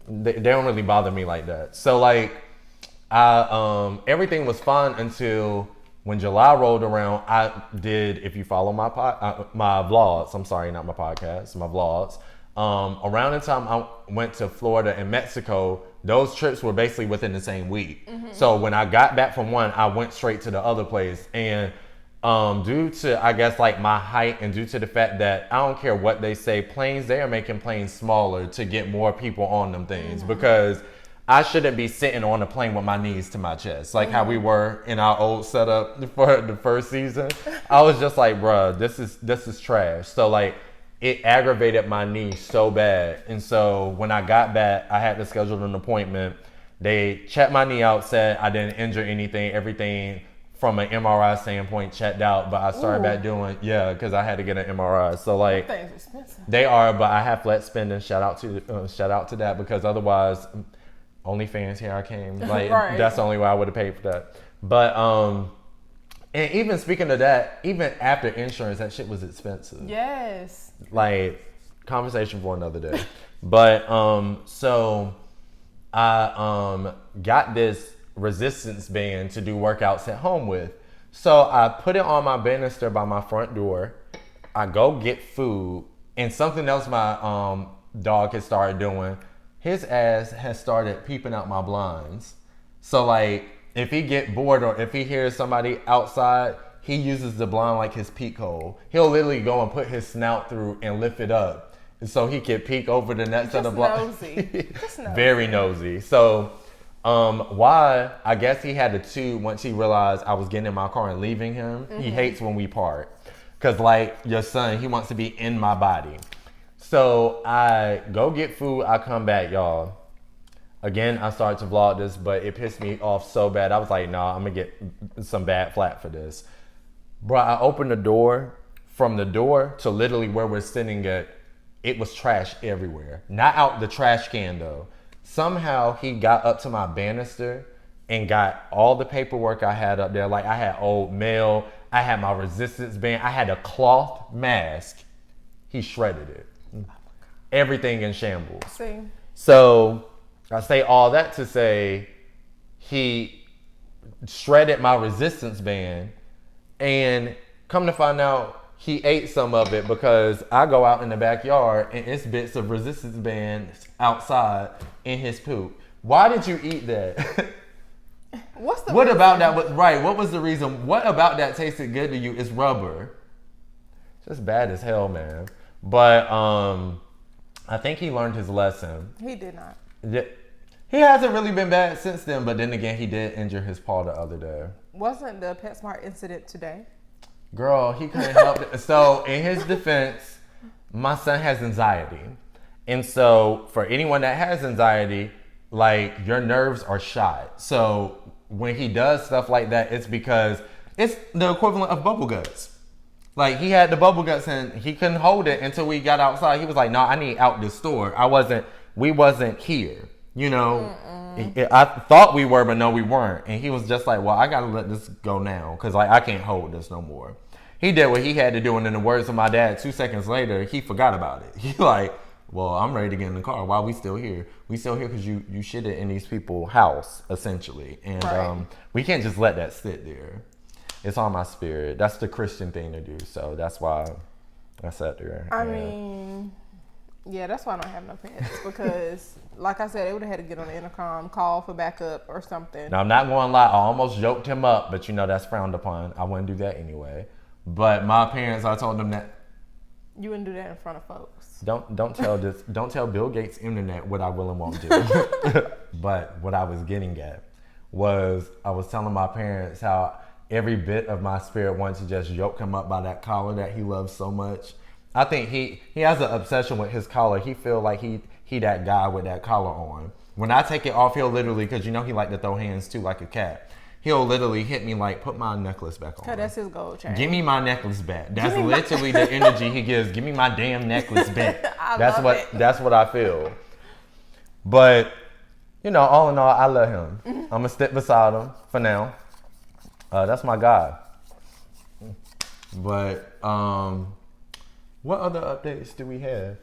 they don't really bother me like that. So like, everything was fine until when July rolled around. I did, if you follow my vlogs, I'm sorry, not my podcast, my vlogs. Around the time I went to Florida and Mexico, those trips were basically within the same week. So when I got back from one, I went straight to the other place. And due to, I guess, like my height and due to the fact that I don't care what they say, planes, they are making planes smaller to get more people on them things because I shouldn't be sitting on a plane with my knees to my chest, like how we were in our old setup for the first season. I was just like, bruh, this is trash. So like, it aggravated my knee so bad. And so when I got back, I had to schedule an appointment. They checked my knee out, said I didn't injure anything, everything from an MRI standpoint checked out. But I started back doing, because I had to get an MRI. So like, Things expensive. they are, but I have flex spending. Shout out to that, because otherwise, OnlyFans, here I came. Like, right. That's the only way I would have paid for that. But and even speaking of that, even after insurance, that shit was expensive. Yes. Like, conversation for another day. But so I got this resistance band to do workouts at home with. So I put it on my banister by my front door. I go get food, and something else my dog has started doing. His ass has started peeping out my blinds. So like, if he get bored or if he hears somebody outside, he uses the blind like his peek hole. He'll literally go and put his snout through and lift it up, so he can peek over the next of the blind. Just nosy. Very nosy. So why? I guess he had to tube once he realized I was getting in my car and leaving him. He hates when we part, because like your son, he wants to be in my body. So I go get food. I come back, y'all. Again, I started to vlog this, but it pissed me off so bad. I was like, nah, I'm going to get some bad flack for this. Bro, I opened the door. From the door to literally where we're sitting at, it was trash everywhere. Not out the trash can, though. Somehow, he got up to my banister and got all the paperwork I had up there. Like, I had old mail. I had my resistance band. I had a cloth mask. He shredded it. Everything in shambles. See. So I say all that to say he shredded my resistance band, and come to find out he ate some of it, because I go out in the backyard and it's bits of resistance band outside in his poop. Why did you eat that? What's the What reason? about that? Right. What was the reason? What about that tasted good to you? It's rubber. Just bad as hell, man. But I think he learned his lesson. He did not. He hasn't really been bad since then, but then again, he did injure his paw the other day. Wasn't the PetSmart incident today? Girl, he couldn't help it. So in his defense, my son has anxiety. And so for anyone that has anxiety, like your nerves are shot. So when he does stuff like that, it's because it's the equivalent of bubble guts. Like he had the bubble guts and he couldn't hold it until we got outside. He was like, "No, I need out the store. We wasn't here." You know, I thought we were, but no, we weren't. And he was just like, "Well, I gotta let this go now because like I can't hold this no more." He did what he had to do, and in the words of my dad, 2 seconds later, he forgot about it. He like, "Well, I'm ready to get in the car. Why are we still here? We still here because you shitted in these people's house, essentially. And we can't just let that sit there. It's on my spirit. That's the Christian thing to do. So that's why I sat there. I mean, yeah, that's why I don't have no pants because, like I said, they would have had to get on the intercom, call for backup or something. Now, I'm not going to lie. I almost yoked him up, but you know that's frowned upon. I wouldn't do that anyway. But my parents, I told them that. You wouldn't do that in front of folks. Don't tell Bill Gates internet what I will and won't do. But what I was getting at was I was telling my parents how every bit of my spirit wanted to just yoke him up by that collar that he loves so much. I think he has an obsession with his collar. He feel like he that guy with that collar on. When I take it off, he'll literally, because you know he like to throw hands too like a cat. He'll literally hit me like, put my necklace back on. Cause that's his gold chain. Give me my necklace back. That's literally the energy he gives. Give me my damn necklace back. That's what I feel. But, you know, all in all, I love him. I'm going to stick beside him for now. That's my guy. But, what other updates do we have?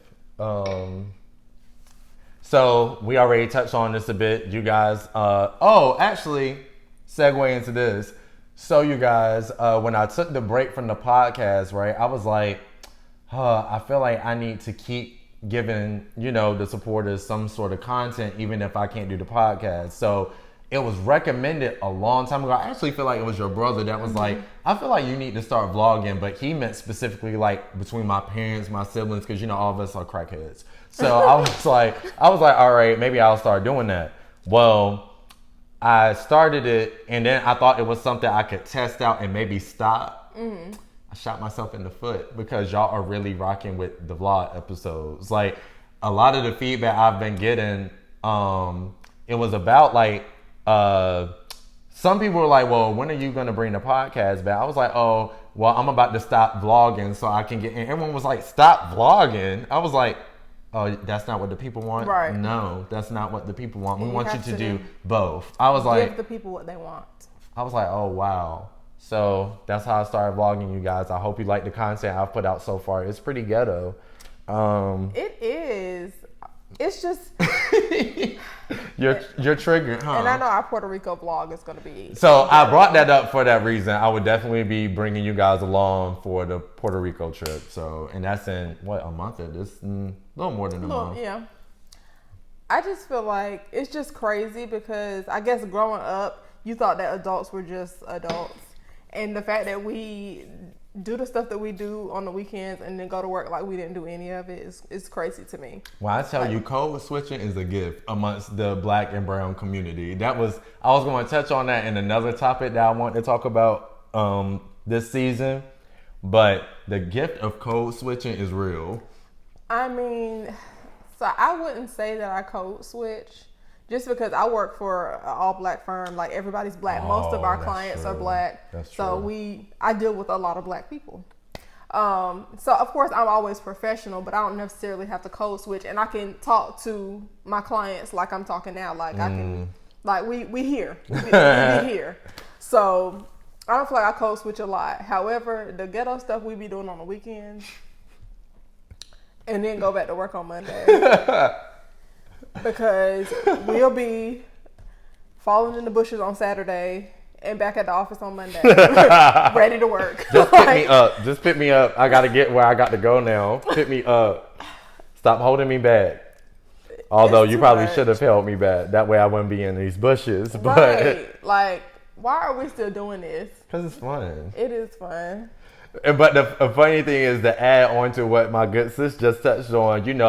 So, we already touched on this a bit. You guys, actually, segue into this. So you guys, when I took the break from the podcast, right, I was like, I feel like I need to keep giving, you know, the supporters some sort of content, even if I can't do the podcast. So it was recommended a long time ago. I actually feel like it was your brother that was like, I feel like you need to start vlogging, but he meant specifically like between my parents, my siblings, because, you know, all of us are crackheads. So I was like, all right, maybe I'll start doing that. Well, I started it, and then I thought it was something I could test out and maybe stop. I shot myself in the foot because y'all are really rocking with the vlog episodes. Like, a lot of the feedback I've been getting, it was about, like, some people were like, well, when are you going to bring the podcast back? I was like, oh, well, I'm about to stop vlogging so I can get in. Everyone was like, stop vlogging. I was like, oh, that's not what the people want? Right. No, that's not what the people want. We want you to do both. I was like, give the people what they want. I was like, oh, wow. So that's how I started vlogging, you guys. I hope you like the content I've put out so far. It's pretty ghetto. It is. It's just... You're triggered, huh? And I know our Puerto Rico vlog is going to be... So I brought that up for that reason. I would definitely be bringing you guys along for the Puerto Rico trip. So, and that's in, what, a month? It's a little more than a month. Yeah. I just feel like it's just crazy because I guess growing up, you thought that adults were just adults. And the fact that we do the stuff that we do on the weekends and then go to work like we didn't do any of it is crazy to me. Well, I tell you, code switching is a gift amongst the Black and brown community. I was going to touch on that in another topic that I want to talk about this season, but the gift of code switching is real. I mean, so I wouldn't say that I code switch just because I work for an all-black firm. Like, everybody's black. Most of our clients are black. That's true. So I deal with a lot of black people. So, of course, I'm always professional, but I don't necessarily have to code switch. And I can talk to my clients like I'm talking now. Like, I can, like, we here. We here. So, I don't feel like I code switch a lot. However, the ghetto stuff we be doing on the weekends and then go back to work on Monday. Because we'll be falling in the bushes on Saturday and back at the office on Monday, ready to work. Just pick me up. I got to get where I got to go now. Pick me up. Stop holding me back. Although you probably should have held me back. That way I wouldn't be in these bushes. But right. Like, why are we still doing this? Because it's fun. It is fun. But the funny thing is, to add on to what my good sis just touched on, you know,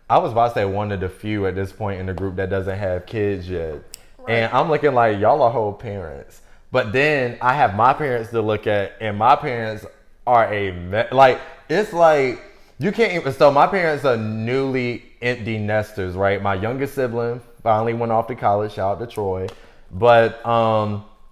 I was about to say one of the few at this point in the group that doesn't have kids yet. Right. And I'm looking like, y'all are whole parents. But then I have my parents to look at, and my parents are it's like, you can't even, so my parents are newly empty nesters, right? My youngest sibling finally went off to college. Shout out to Troy. But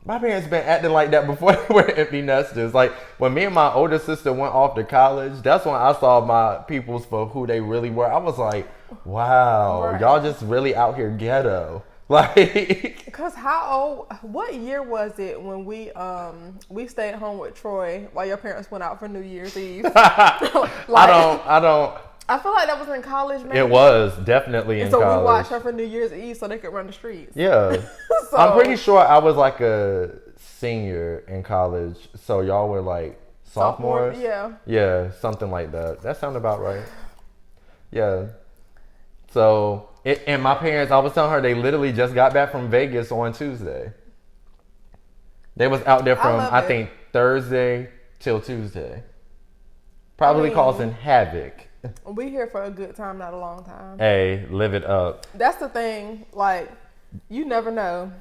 my parents been acting like that before they were empty nesters. Like when me and my older sister went off to college, that's when I saw my peoples for who they really were. I was like, wow, Right. y'all just really out here ghetto. Like, Cause what year was it when we stayed home with Troy while your parents went out for New Year's Eve? I don't. I feel like that was in college, man. It was definitely in And so college. we watched her for New Year's Eve so they could run the streets. Yeah. So- I'm pretty sure I was like a senior in college. So y'all were like sophomores? Yeah. Yeah, something like that. That sounds about right. Yeah. So, and my parents, I was telling her they literally just got back from Vegas on Tuesday. They was out there from, love I it. think, Thursday till Tuesday. Probably causing havoc. We here for a good time, not a long time. Hey, live it up. That's the thing. Like, you never know.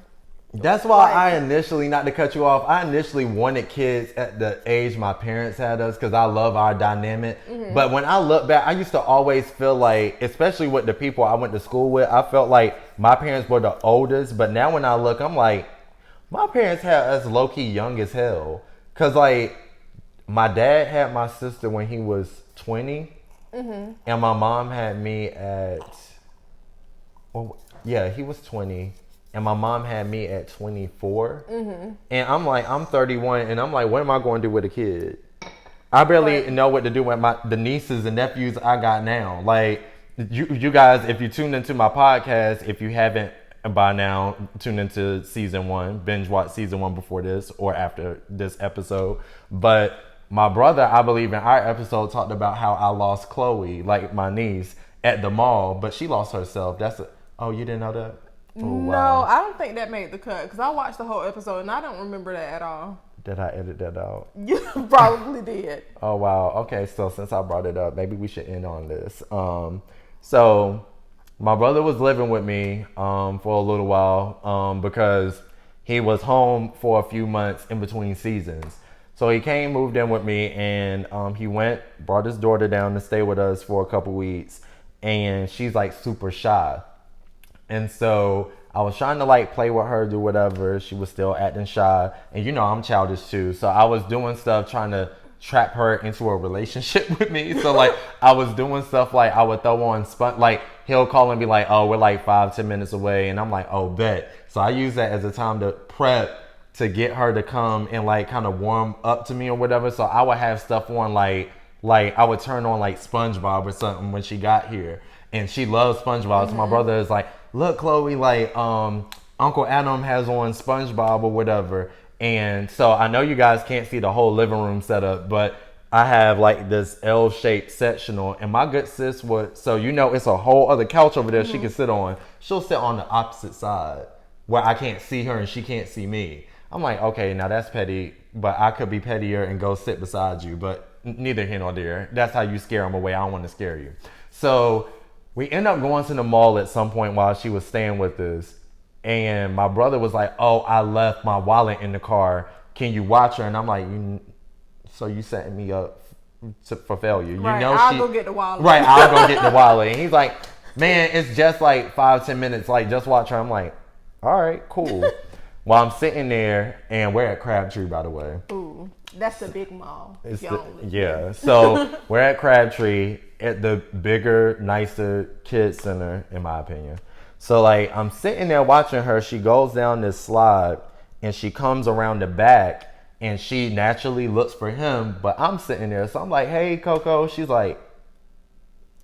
That's why I initially, not to cut you off, I initially wanted kids at the age my parents had us because I love our dynamic. Mm-hmm. But when I look back, I used to always feel like, especially with the people I went to school with, I felt like my parents were the oldest. But now when I look, I'm like, my parents had us low-key young as hell. Because, like, my dad had my sister when he was 20. Mm-hmm. And my mom had me at, well, yeah, he was 20. And my mom had me at 24. Mm-hmm. And I'm like, I'm 31. And I'm like, what am I going to do with a kid? I barely know what to do with the nieces and nephews I got now. Like, you guys, if you tuned into my podcast, if you haven't by now, tune into season 1, binge watch season 1 before this or after this episode. But my brother, I believe in our episode, talked about how I lost Chloe, like my niece, at the mall, but she lost herself. Oh, you didn't know that? Oh, No, I don't think that made the cut because I watched the whole episode and I don't remember that at all. Did I edit that out? You probably did. Oh, wow. Okay, so since I brought it up, maybe we should end on this. So my brother was living with me for a little while because he was home for a few months in between seasons. So he came, moved in with me, and he brought his daughter down to stay with us for a couple weeks. And she's like super shy. And so I was trying to like play with her, do whatever. She was still acting shy. And you know, I'm childish too. So I was doing stuff trying to trap her into a relationship with me. So like I was doing stuff like I would throw on like he'll call and be like, oh, we're like 5-10 minutes away. And I'm like, oh, bet. So I use that as a time to prep to get her to come and like kind of warm up to me or whatever. So I would have stuff on like I would turn on like SpongeBob or something when she got here. And she loves SpongeBob. Mm-hmm. So my brother is like, look, Chloe, like Uncle Adam has on SpongeBob or whatever. And so I know you guys can't see the whole living room setup, but I have like this L-shaped sectional. And my good sis would, so you know it's a whole other couch over there she can sit on. She'll sit on the opposite side where I can't see her and she can't see me. I'm like, okay, now that's petty, but I could be pettier and go sit beside you. But neither here nor there. That's how you scare them away. I don't want to scare you. So we end up going to the mall at some point while she was staying with us. And my brother was like, oh, I left my wallet in the car. Can you watch her? And I'm like, so you setting me up for failure. Right, You know, I'll go get the wallet. Right, I'll go get the wallet. And he's like, man, it's just like 5-10 minutes. Like, just watch her. I'm like, all right, cool. While I'm sitting there, and we're at Crabtree, by the way. Ooh, that's the big mall. Yeah, so we're at Crabtree at the bigger, nicer kids center, in my opinion. So like I'm sitting there watching her. She goes down this slide, and she comes around the back, and she naturally looks for him. But I'm sitting there, so I'm like, "Hey, Coco." She's like,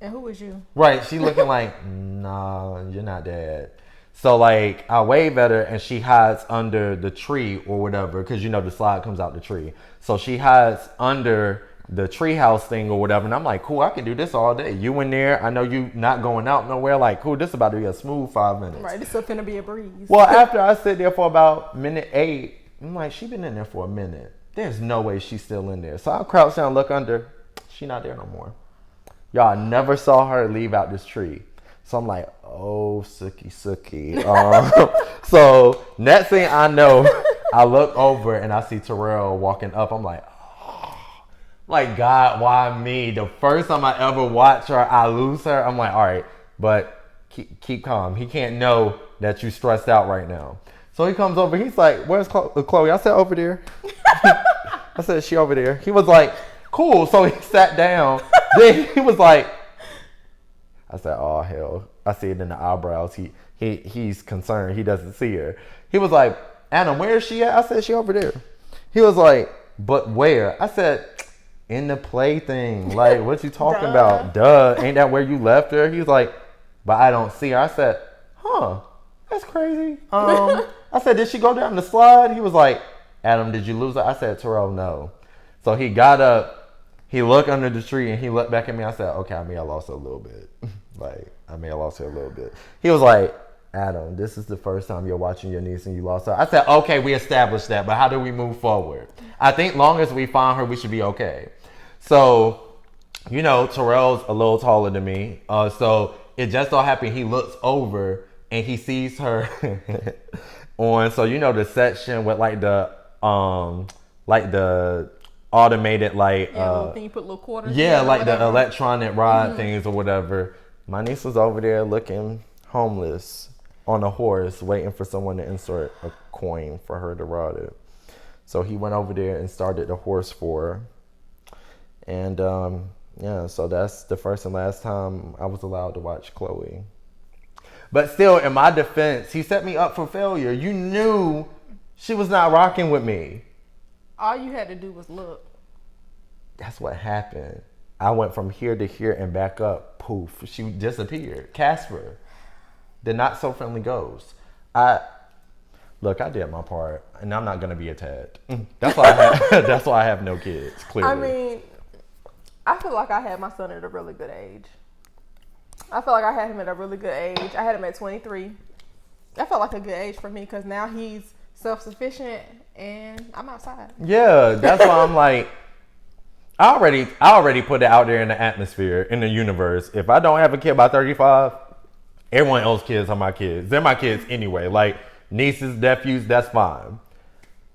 "And who is you?" Right? She looking like, "Nah, you're not Dad." So like I wave at her and she hides under the tree or whatever because you know the slide comes out the tree. So she hides under the treehouse thing or whatever, and I'm like, cool, I can do this all day. You in there? I know you not going out nowhere. Like, cool, this about to be a smooth 5 minutes. Right, this is finna be a breeze. Well, after I sit there for about minute 8, I'm like, she been in there for a minute. There's no way she's still in there. So I crouch down, look under. She not there no more. Y'all, I never saw her leave out this tree. So I'm like, oh, sookie. So next thing I know, I look over and I see Terrell walking up. I'm like, oh, like, God, why me? The first time I ever watch her, I lose her. I'm like, all right, but keep calm. He can't know that you stressed out right now. So he comes over. He's like, where's Chloe? I said, over there. I said, she over there. He was like, cool. So he sat down. Then he was like, I said, oh, hell. I see it in the eyebrows. He's concerned. He doesn't see her. He was like, Adam, where is she at? I said, she over there. He was like, but where? I said, in the plaything. Like, what you talking about? Duh. Ain't that where you left her? He's like, but I don't see her. I said, huh, that's crazy. I said, did she go down the slide? He was like, Adam, did you lose her? I said, Terrell, no. So he got up, he looked under the tree, and he looked back at me. I said, okay, I may have lost her a little bit. I may have lost her a little bit. He was like, Adam, this is the first time you're watching your niece and you lost her. I said, okay, we established that, but how do we move forward? I think long as we find her, we should be okay. So, Terrell's a little taller than me. So it just so happened he looks over and he sees her on, so the section with like the automated little thing you put little quarters. Yeah, like the electronic rod things or whatever. My niece was over there looking homeless on a horse, waiting for someone to insert a coin for her to ride it. So he went over there and started the horse for her. And so that's the first and last time I was allowed to watch Chloe. But still, in my defense, he set me up for failure. You knew she was not rocking with me. All you had to do was look. That's what happened. I went from here to here and back up. Poof. She disappeared. Casper. The not so friendly ghost. I did my part, and I'm not gonna be attacked. That's why I have no kids. Clearly. I mean, I feel like I had my son at a really good age. I feel like I had him at a really good age. I had him at 23. That felt like a good age for me because now he's self-sufficient and I'm outside. Yeah, that's why I'm like, I already put it out there in the atmosphere, in the universe. If I don't have a kid by 35, everyone else's kids are my kids. They're my kids anyway. Like nieces, nephews, that's fine.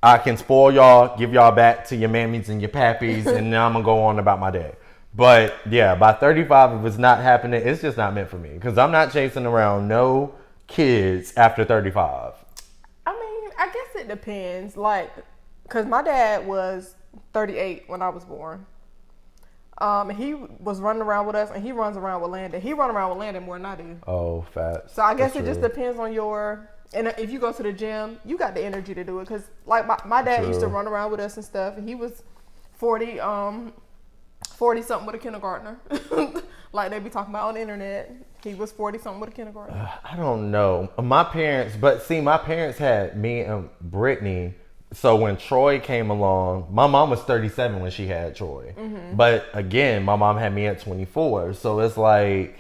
I can spoil y'all, give y'all back to your mammies and your pappies, and then I'm gonna go on about my day. But yeah, by 35, if it's not happening, it's just not meant for me. Because I'm not chasing around no kids after 35. I mean, I guess it depends. Like, because my dad was 38 when I was born. He was running around with us, and he runs around with Landon. He runs around with Landon more than I do. Oh, fat. So I guess it just depends on and if you go to the gym, you got the energy to do it. Because like my dad used to run around with us and stuff, and he was 40 something with a kindergartner. Like they be talking about on the internet. He was 40 something with a kindergartner. I don't know. My parents had me and Brittany. So when Troy came along, my mom was 37 when she had Troy. Mm-hmm. But again, my mom had me at 24. So it's like,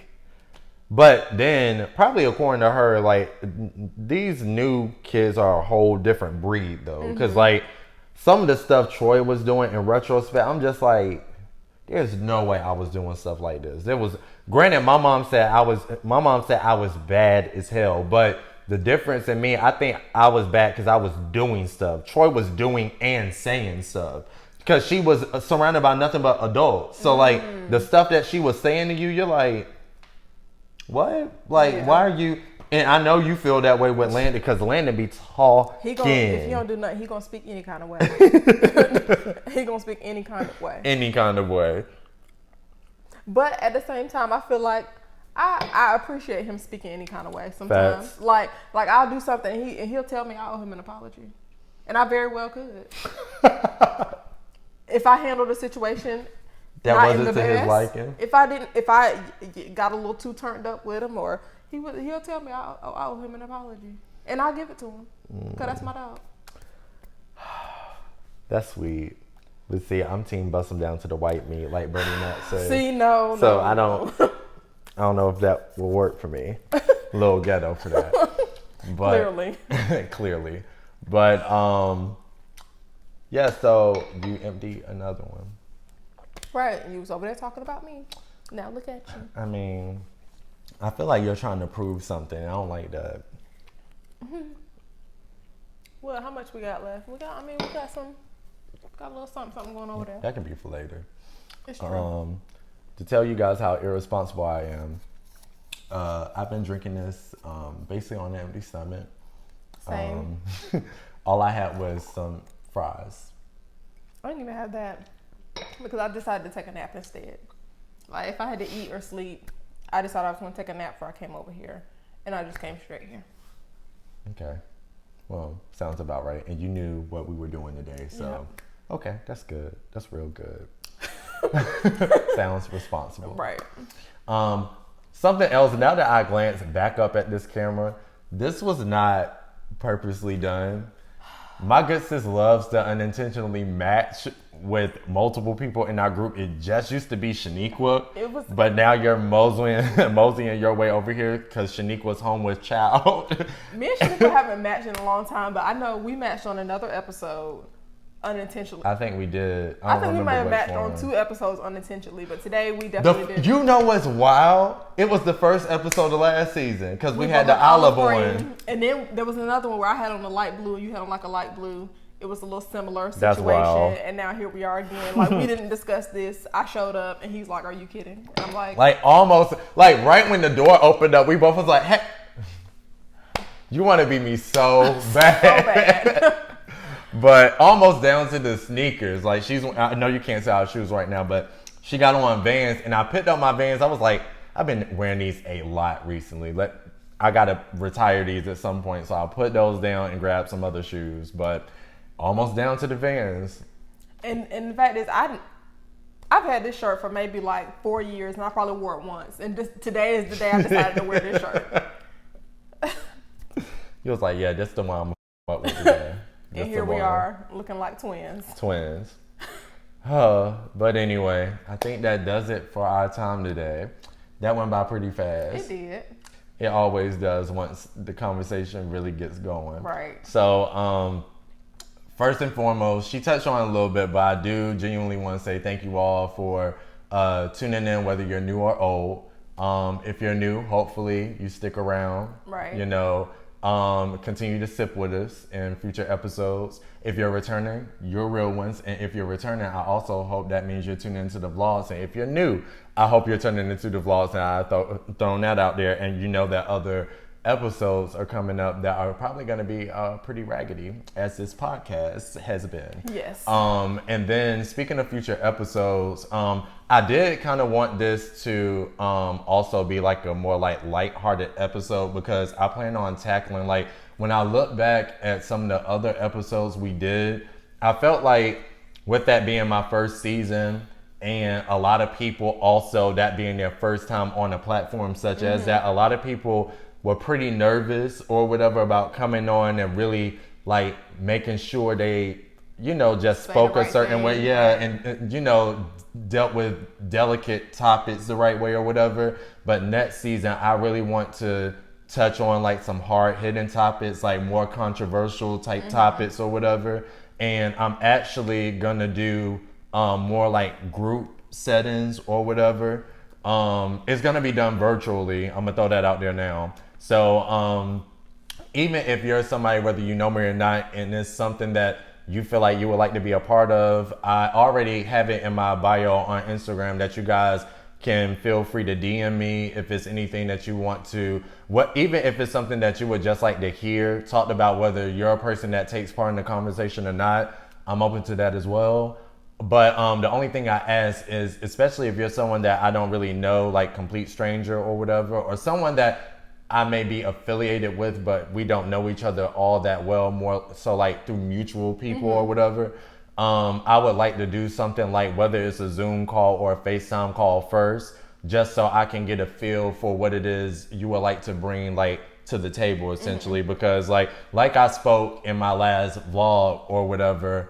but then probably according to her, like these new kids are a whole different breed though. Because like some of the stuff Troy was doing in retrospect, I'm just like, there's no way I was doing stuff like this. Granted, my mom said I was bad as hell, but the difference in me, I think I was bad because I was doing stuff. Troy was doing and saying stuff because she was surrounded by nothing but adults. So like the stuff that she was saying to you, you're like, what? Like, why are you? And I know you feel that way with Landon because Landon be talking. If he don't do nothing, he gonna speak any kind of way. He gonna speak any kind of way. Any kind of way. But at the same time, I feel like I appreciate him speaking any kind of way. Sometimes, Facts. like I'll do something and he'll tell me I owe him an apology, and I very well could. If I handled the situation that not wasn't in the to best, his liking. if I got a little too turned up with him, or he'll tell me I owe him an apology, and I'll give it to him because that's my dog. That's sweet. But see, I'm team bust him down to the white meat, like Bernie Mac said. See, no. I don't know if that will work for me. A little ghetto for that. But, clearly. But yeah, so you emptied another one. Right. You was over there talking about me. Now look at you. I mean, I feel like you're trying to prove something. I don't like that. Well, how much we got left? We got a little something going over there. That can be for later. It's true. To tell you guys how irresponsible I am, I've been drinking this basically on an empty stomach. Same. All I had was some fries. I didn't even have that because I decided to take a nap instead. Like if I had to eat or sleep, I decided I was going to take a nap before I came over here, and I just came straight here. Okay. Well, sounds about right. And you knew what we were doing today, so okay, that's good. That's real good. Sounds responsible. Right. Something else, now that I glance back up at this camera, this was not purposely done. My good sis loves to unintentionally match with multiple people in our group. It just used to be Shaniqua, but now you're moseying your way over here because Shaniqua's home with child. Me and Shaniqua haven't matched in a long time, but I know we matched on another episode unintentionally. I think we did. I think we might have matched on 2 episodes unintentionally, but today we definitely did. You know what's wild? It was the first episode of last season because we had the olive one. And then there was another one where I had on the light blue and you had on like a light blue. It was a little similar situation. That's wild. And now here we are again. Like we didn't discuss this. I showed up and he's like, "Are you kidding?" And I'm like almost like right when the door opened up, we both was like, "Hey, you want to be me so bad." So bad. But almost down to the sneakers. Like I know you can't see our shoes right now, but she got on Vans and I picked up my Vans. I was like, I've been wearing these a lot recently. I got to retire these at some point. So I'll put those down and grab some other shoes, but almost down to the Vans. And the fact is, I've had this shirt for maybe like 4 years and I probably wore it once. And today is the day I decided to wear this shirt. You was like, yeah, this is the one I'm fuck with today. And here we are, looking like twins. But anyway, I think that does it for our time today. That went by pretty fast. It did. It always does once the conversation really gets going. Right. So, first and foremost, she touched on it a little bit, but I do genuinely want to say thank you all for tuning in, whether you're new or old. If you're new, hopefully you stick around. Right. You know, continue to sip with us in future episodes. If you're returning, you're real ones. And if you're returning, I also hope that means you're tuning into the vlogs. And if you're new, I hope you're turning into the vlogs. And I've thrown that out there. And you know that other episodes are coming up that are probably going to be pretty raggedy, as this podcast has been. Yes. And then speaking of future episodes, I did kind of want this to also be like a more like lighthearted episode because I plan on tackling, like, when I look back at some of the other episodes we did, I felt like with that being my first season and a lot of people also that being their first time on a platform such as that, a lot of people were pretty nervous or whatever about coming on and really like making sure they, you know, just spoke a certain way. Yeah. And, you know, dealt with delicate topics the right way or whatever. But next season, I really want to touch on like some hard hitting topics, like more controversial type topics or whatever. And I'm actually going to do more like group settings or whatever. It's going to be done virtually. I'm going to throw that out there now. So even if you're somebody, whether you know me or not, and it's something that you feel like you would like to be a part of, I already have it in my bio on Instagram that you guys can feel free to DM me if it's anything that you want to, even if it's something that you would just like to hear talked about, whether you're a person that takes part in the conversation or not, I'm open to that as well. But the only thing I ask is, especially if you're someone that I don't really know, like complete stranger or whatever, or someone that I may be affiliated with, but we don't know each other all that well, more so like through mutual people or whatever. I would like to do something like whether it's a Zoom call or a FaceTime call first, just so I can get a feel for what it is you would like to bring like to the table essentially. Because like I spoke in my last vlog or whatever,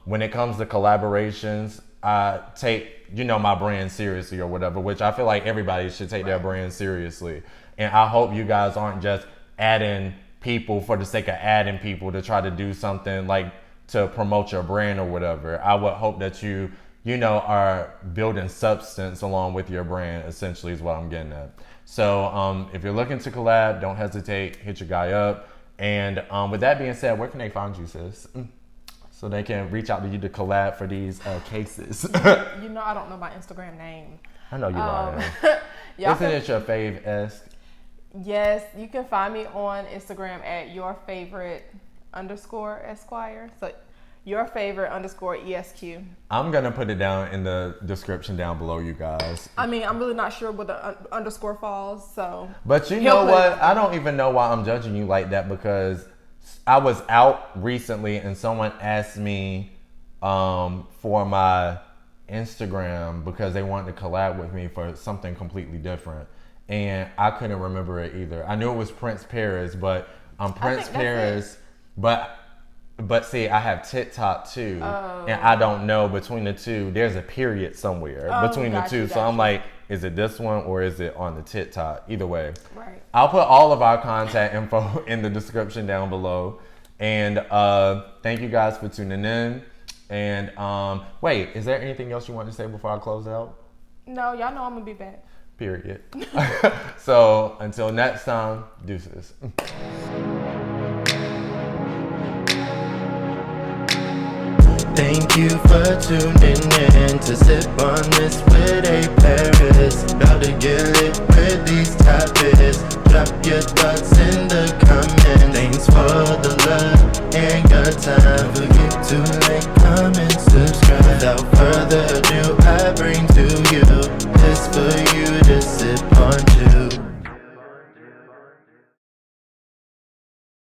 when it comes to collaborations, I take, you know, my brand seriously or whatever, which I feel like everybody should take their brand seriously. And I hope you guys aren't just adding people for the sake of adding people to try to do something like to promote your brand or whatever. I would hope that you know, are building substance along with your brand, essentially is what I'm getting at. So if you're looking to collab, don't hesitate, hit your guy up. And with that being said, where can they find you, sis? So they can reach out to you to collab for these cases. You know, I don't know my Instagram name. I know you lying. Y'all Isn't it your fave-esque? Yes, you can find me on Instagram at yourfavorite_Esquire. So yourfavorite_ESQ. I'm going to put it down in the description down below, you guys. I mean, I'm really not sure where the underscore falls, so. But you know what? I don't even know why I'm judging you like that, because I was out recently and someone asked me for my Instagram because they wanted to collab with me for something completely different. And I couldn't remember it either. I knew it was Prince Paris, but I'm Prince Paris, but see, I have TikTok too, and I don't know between the two. There's a period somewhere between the two, so I'm like, is it this one or is it on the TikTok? Either way, right. I'll put all of our contact info in the description down below. And thank you guys for tuning in. And wait, is there anything else you want to say before I close out? No, y'all know I'm gonna be back. Period. So until next time, deuces. Thank you for tuning in to Sip on This with A Paris. About to get lit with these topics. Drop your thoughts in the comments. Thanks for the love and your time. Don't forget to like, comment, subscribe. Without further